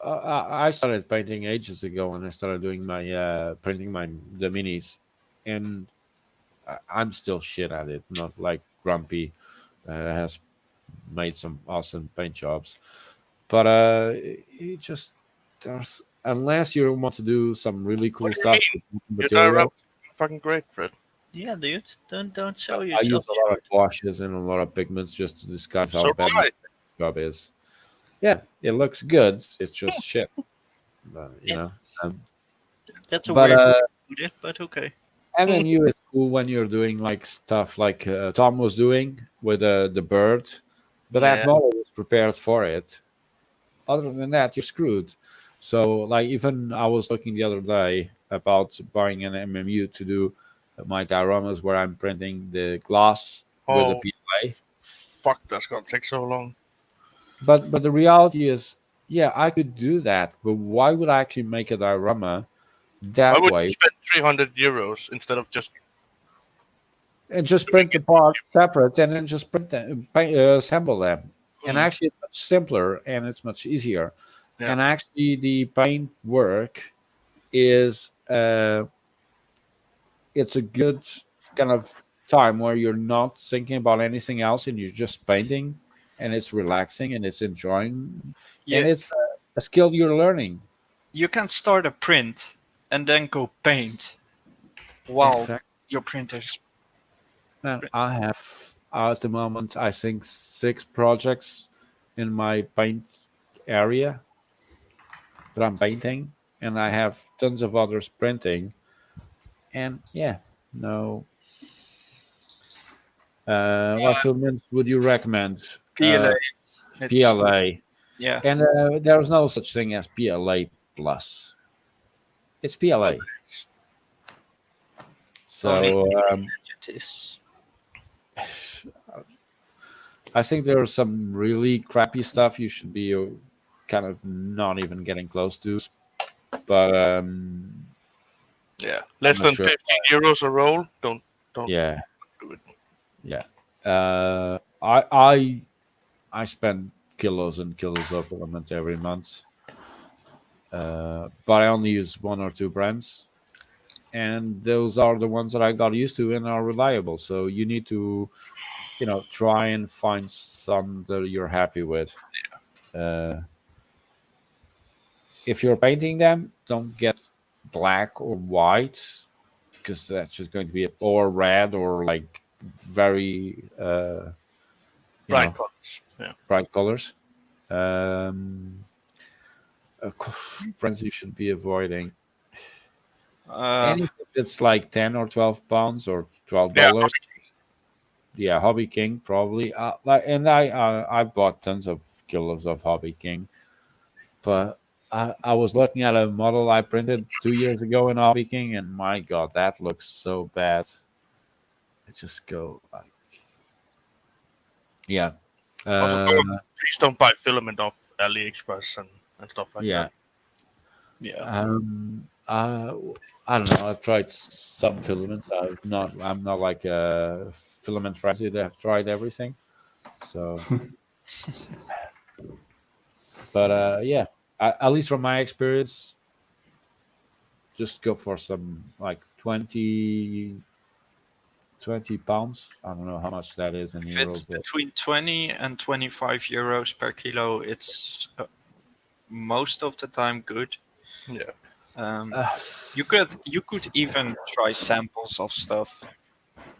I started painting ages ago, and I started doing my printing the minis, and I'm still shit at it. Not like Grumpy has made some awesome paint jobs, but it just there's unless you want to do some really cool What do you stuff mean? with your material. diorama is fucking great, Fred. Yeah, dude. Don't sell I use yourself a lot of short. washes and a lot of pigments just to disguise how So do bad I. my job is. Yeah, it looks good. It's just shit. You know. That's a But weird way to put it, but okay. MMU is cool when you're doing like stuff like Tom was doing with the bird, but that Yeah. model was prepared for it. Other than that, you're screwed. So, like, even I was looking the other day about buying an MMU to do my dioramas where I'm printing the glass with a Oh. PLA. Fuck, that's gonna take so long. But the reality is, yeah, I could do that, but why would I actually make a diorama Why that would way you spend 300 euros instead of just and just print the part separate and then just print them, assemble them? And actually, it's much simpler and it's much easier. Yeah. And actually, the paint work is it's a good kind of time where you're not thinking about anything else and you're just painting, and it's relaxing and it's enjoying, Yeah, and it's a skill you're learning. you can start a print and then go paint while Exactly. your printer's. And I have at the moment I think 6 projects in my paint area that I'm painting, and I have tons of others printing. And yeah, no. What films would you recommend? PLA. It's- PLA. Yeah. And there's no such thing as PLA plus. It's PLA. So It is. I think there's some really crappy stuff you should be kind of not even getting close to. But yeah less I'm than not sure. 15 euros a roll? Don't Yeah, do it. yeah. I spend kilos and kilos of filament every month, but I only use 1 or 2 brands, and those are the ones that I got used to and are reliable. So you need to, try and find some that you're happy with. If you're painting them, don't get black or white, because that's just going to be or red or like very Bright colors. Yeah. bright colors. Friends you should be avoiding anything that's like 10 or 12 pounds or $12. Yeah, Hobby King probably. I bought tons of kilos of Hobby King, but I was looking at a model I printed 2 years ago in Hobby King, and my God, that looks so bad. It just go like, yeah. Please don't buy filament off AliExpress and stuff like Yeah. that. Yeah. I don't know. I've tried some filaments. I'm not like a filament frenzy that have tried everything. So, but yeah, at least from my experience, just go for some like 20 pounds. I don't know how much that is in If it's euros. But between 20 and 25 euros per kilo, it's most of the time good. Yeah. You could even try samples of stuff.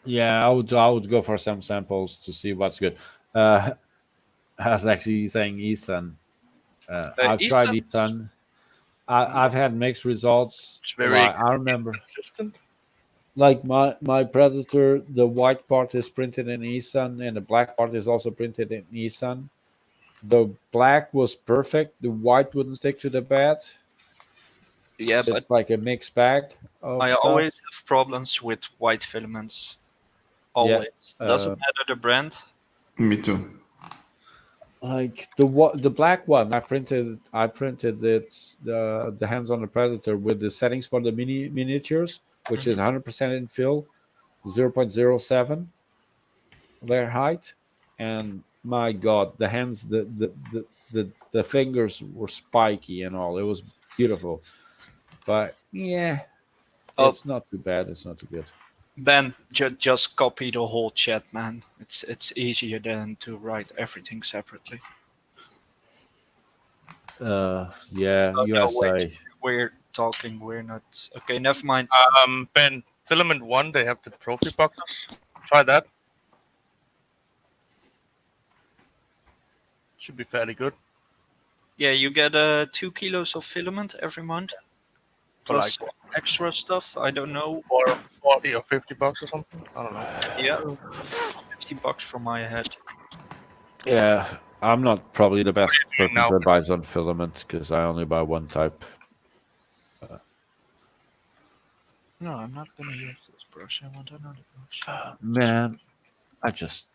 yeah, I would go for some samples to see what's good. I was actually saying Eason. I've tried Eason. I've had mixed results. It's very I remember, consistent. like my Predator, the white part is printed in Eason, and the black part is also printed in Eason. The black was perfect. The white wouldn't stick to the bed. Yeah, So but it's like a mixed bag. Of I stuff. always have problems with white filaments. Always. Doesn't matter the brand. me too. like the black one. I printed it the Hands on the Predator with the settings for the miniatures, which is 100% in fill, 0.07 their height, and my god, the hands, the fingers were spiky and all. It was beautiful, but yeah, Oh, it's not too bad. It's not too good. Ben, just copy the whole chat, man. It's easier than to write everything separately. Yeah, Oh, no, USA. wait. We're talking. We're not. Okay, never mind. Ben, Filament 1, they have the trophy boxes. Try that. Should be fairly good. Yeah, you get 2 kilos of filament every month, For plus like extra stuff. I don't know. or 40 or 50 bucks or something. I don't know. Yeah, $50 from my head. Yeah, I'm not probably the best doing person now? to advise on filament because I only buy one type. No, I'm not gonna use this brush. I want another brush. Man, I just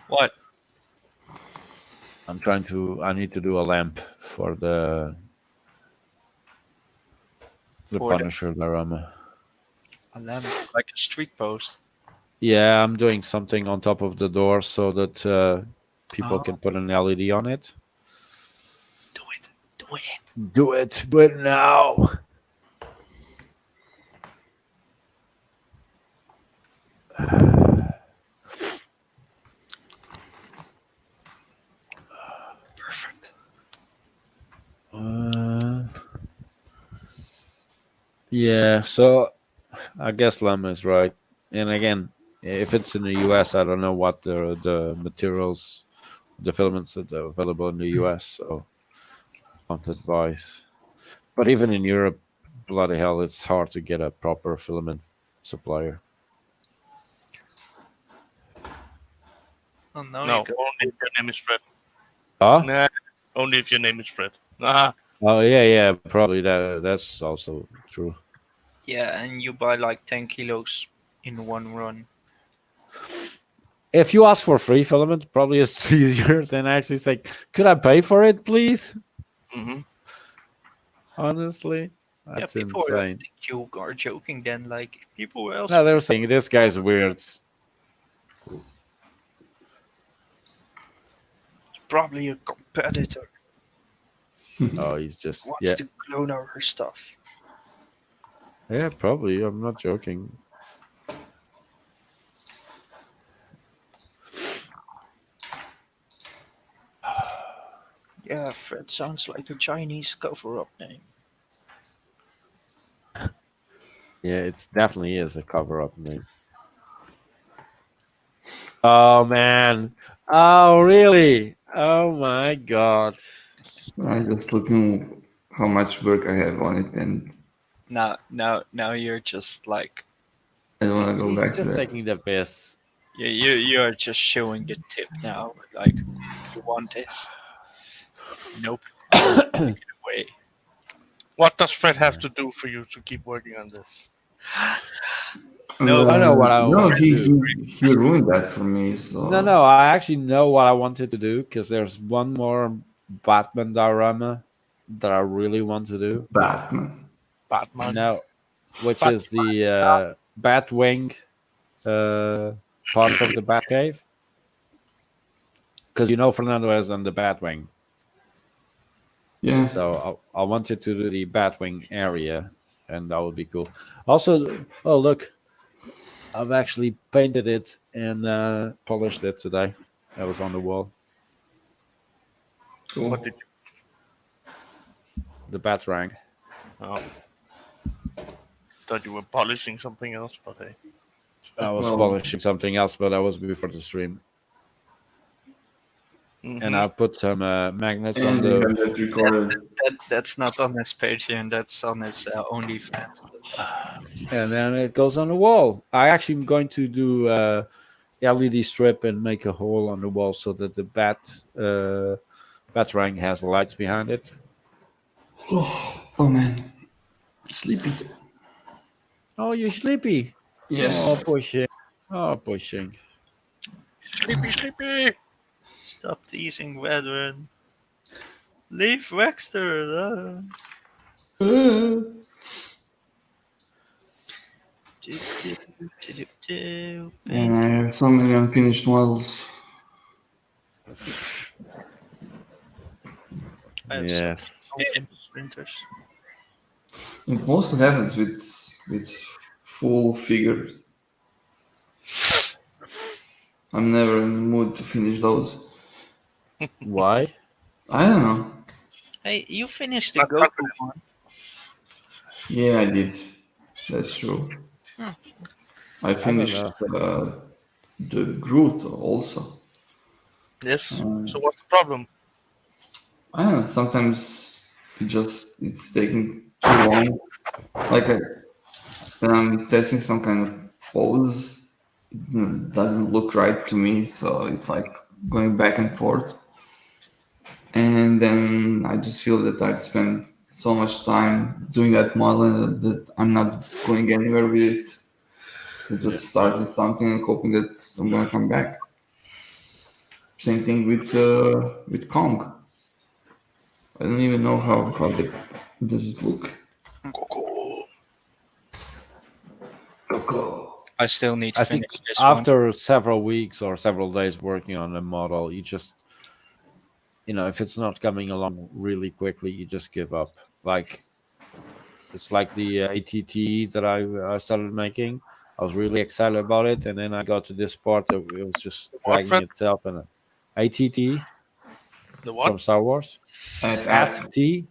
What? I need to do a lamp for the For the- Punisher diorama. A lamp, like a street post. Yeah, I'm doing something on top of the door so that people Oh. can put an LED on it. Do it. Do it. Do it, but now. Perfect. Yeah, so I guess Lemma is right. And again, if it's in the US, I don't know what the materials, the filaments that are available in the US, so can't advise. But even in Europe, bloody hell, it's hard to get a proper filament supplier. Oh, no, No, you go. only if your name is Fred. Huh? Nah, only if your name is Fred. Ah, Oh yeah, probably that's also true. Yeah, and you buy like 10 kilos in one run. If you ask for free filament, probably it's easier than actually say, "Could I pay for it, please?" mm-hmm. Honestly, that's yeah, people insane. think you are joking. Then like people else. No, they were saying this guy's weird. Probably a competitor Oh, he's just wants yeah, to clone our stuff. yeah, probably. I'm not joking. Yeah, Fred sounds like a Chinese cover-up name. Yeah, it's definitely is a cover-up name. Oh man! Oh really? Oh my god! I'm just looking how much work I have on it, and Now you're just like I don't want to go He's back to just that. taking the piss. you're just showing the tip now. Like you want this? Nope. Take it away. What does Fred have to do for you to keep working on this? No, I know what I No, want to he ruined that for me. So No, I actually know what I wanted to do because there's one more Batman diorama that I really want to do. Batman. Batman. No, which is the Batwing part of the Batcave. Because Fernando has done the Batwing. Yeah. So I wanted to do the Batwing area, and that would be cool. Also, oh look, I've actually painted it and polished it today. That was on the wall. Cool. What did you? The Batrang. Oh. Thought you were polishing something else, but hey. I was Well- polishing something else, but that was before the stream. Mhm. And I put some magnets on And you the. have that recorded. That's not on his Patreon. That's on his OnlyFans. And then it goes on the wall. I actually am going to do LED strip and make a hole on the wall so that the Batarang has lights behind it. Oh man, sleepy. Oh, you're sleepy. Yes. Oh, pushing. Oh, pushing. Sleepy, sleepy. Stop teasing, veteran. Leave Wexter alone. And I have so many unfinished models. I have Yes. some unfinished printers. It mostly happens with full figures. I'm never in the mood to finish those. Why? I don't know. Hey, you finished the Not Goku confident. one. Yeah, I did. That's true. Hmm. I don't finished the Groot also. Yes. So what's the problem? I don't know. Sometimes it's taking too long. Like when I'm testing some kind of pose, it doesn't look right to me. So it's like going back and forth. And then I just feel that I've spent so much time doing that model and that I'm not going anywhere with it. So just start with something and hoping that I'm gonna come back. Same thing with Kong. I don't even know how does it look. Coco. I still need to I finish think this one. after several weeks or several days working on a model, you just, if it's not coming along really quickly, you just give up. Like, it's like the ATT that I started making. I was really excited about it, and then I got to this part that it was just dragging Fred? itself. And ATT The from what? Star Wars, At T,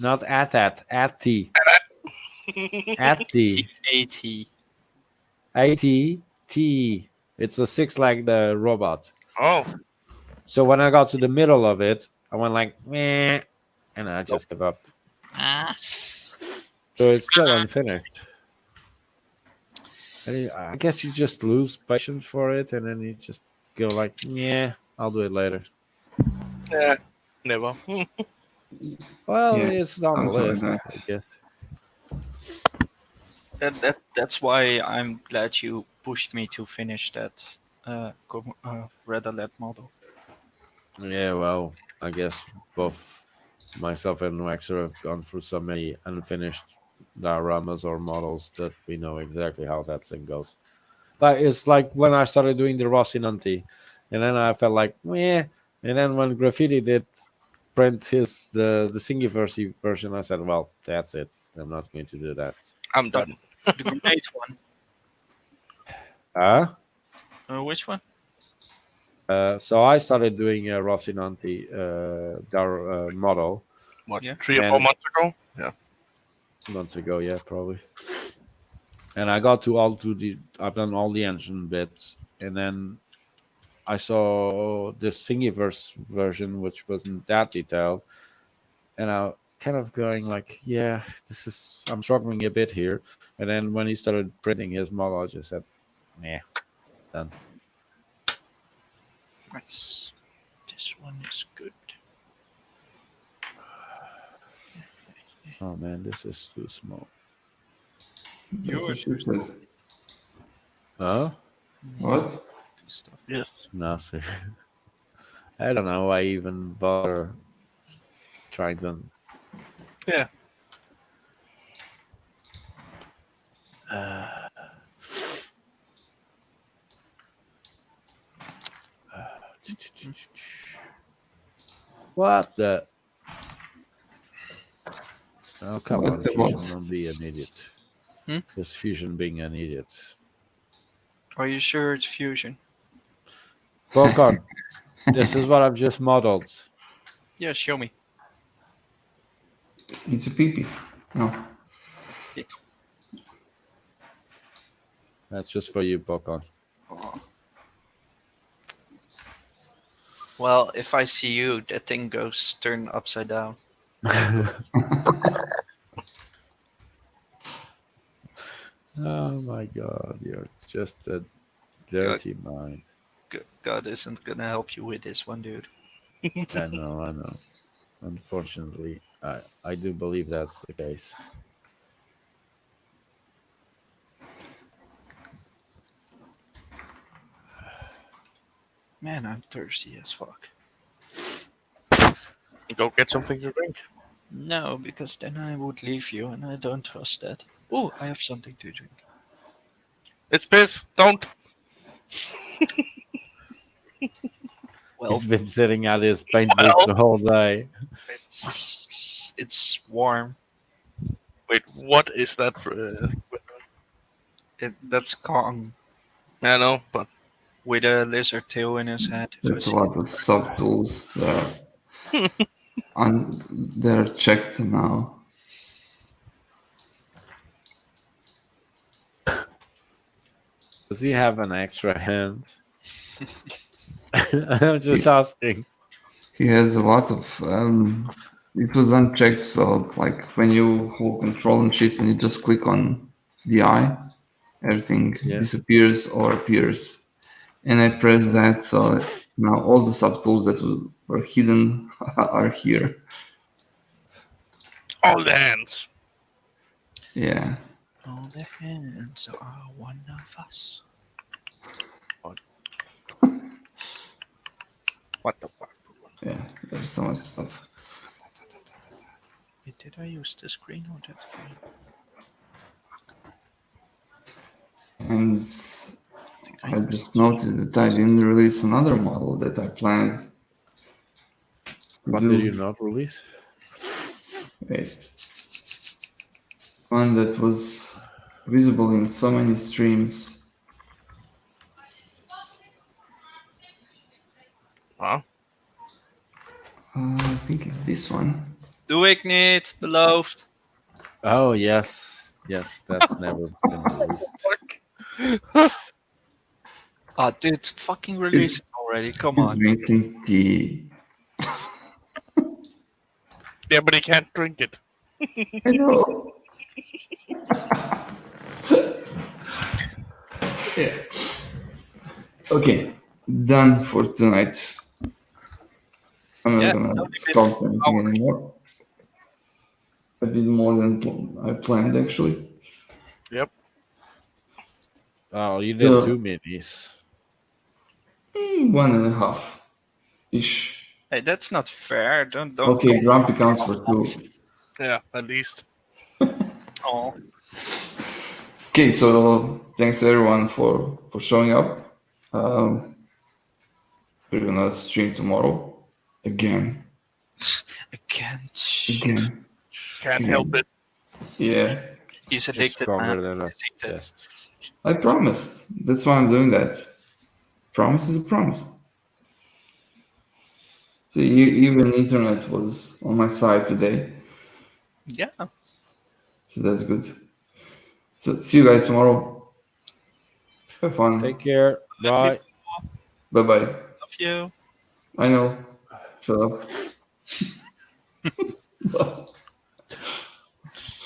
not at T, at T, AT. ATT. It's a six like the robot. Oh, So when I got to the middle of it, I went like, meh, and I just gave up. Ah. So it's still unfinished. I guess you just lose patience for it, and then you just go like, yeah, I'll do it later. yeah. Never. Well, Yeah, it's on the something like list, that. I guess. That's why I'm glad you pushed me to finish that Red Alert model. Yeah, well, I guess both myself and Waxer have gone through so many unfinished dioramas or models that we know exactly how that thing goes. Like it's like when I started doing the Rocinante, and then I felt like, meh. And then when Graffiti did print the Thingiverse version, I said, well, that's it. I'm not going to do that. I'm done. The grenade one. Huh? Which one? So I started doing a Rocinante model What? Yeah. 3 or 4 And- months ago? Yeah. months ago, yeah, probably. And I've done all the engine bits, and then I saw this Thingiverse version, which wasn't that detailed, and I kind of going like, yeah, I'm struggling a bit here. And then when he started printing his model, I just said, nah, done. Nice. This one is good. Oh man, this is too small. That's what she said. Huh? What? This stuff. Yes. Nothing. I don't know. I even bother trying to. Yeah. What the? Oh, come What on, the Fusion, what? don't be an idiot. Hmm? Just Fusion being an idiot. Are you sure it's fusion? Bokar, this is what I've just modeled. Yeah, show me. It's a peepee. No. That's just for you, Bokar. Well, if I see you, that thing goes turned upside down. Oh my god, you're just a dirty mind. God isn't gonna help you with this one, dude. I know. Unfortunately, I do believe that's the case. Man, I'm thirsty as fuck. Go get something to drink. No, because then I would leave you, and I don't trust that. Oh, I have something to drink. It's piss. Don't. Well, He's been sitting at his paint booth the whole day. it's warm. Wait, what is that? That's Kong I know, but with a lizard tail in his head. There's a lot of subtools there. And they're checked now. Does he have an extra hand? I'm just asking. He has a lot of. It was unchecked, so like when you hold Control and Shift and you just click on the eye, everything Yeah. disappears or appears. And I press that, so now all the subtools that were hidden are here. all the hands. Yeah. All the hands are one of us. What the fuck? Yeah, there's so much stuff. Wait, did I use the screen or that screen? And I just noticed that I didn't release another model that I planned. to What do. did you not release? Wait. One that was visible in so many streams. Huh? I think it's this one. Doe ik niet, beloofd. Oh yes, yes, that's never been released. Ah, dude, fucking release it already. Come on. Drinking tea. Yeah, but he can't drink it. I know. Yeah. Okay, done for tonight. I'm Yeah, not gonna don't be sculpt anything hours. anymore. I did more than I planned actually. Yep. Oh, you did Yeah. 2 minis. 1.5 ish. Hey, that's not fair. Don't. Okay, Grumpy counts for 2. Yeah, at least. Oh. Okay, so thanks everyone for showing up. We're gonna stream tomorrow again. I can't. Again. Can't help it. Yeah, He's Just addicted, cover man. that up. He's addicted. Yes. I promised. That's why I'm doing that. Promise is a promise. So even internet was on my side today, Yeah. so that's good. So see you guys tomorrow. Have fun. Take care. Bye. Bye bye. Love you. I know. Shut up. Bye.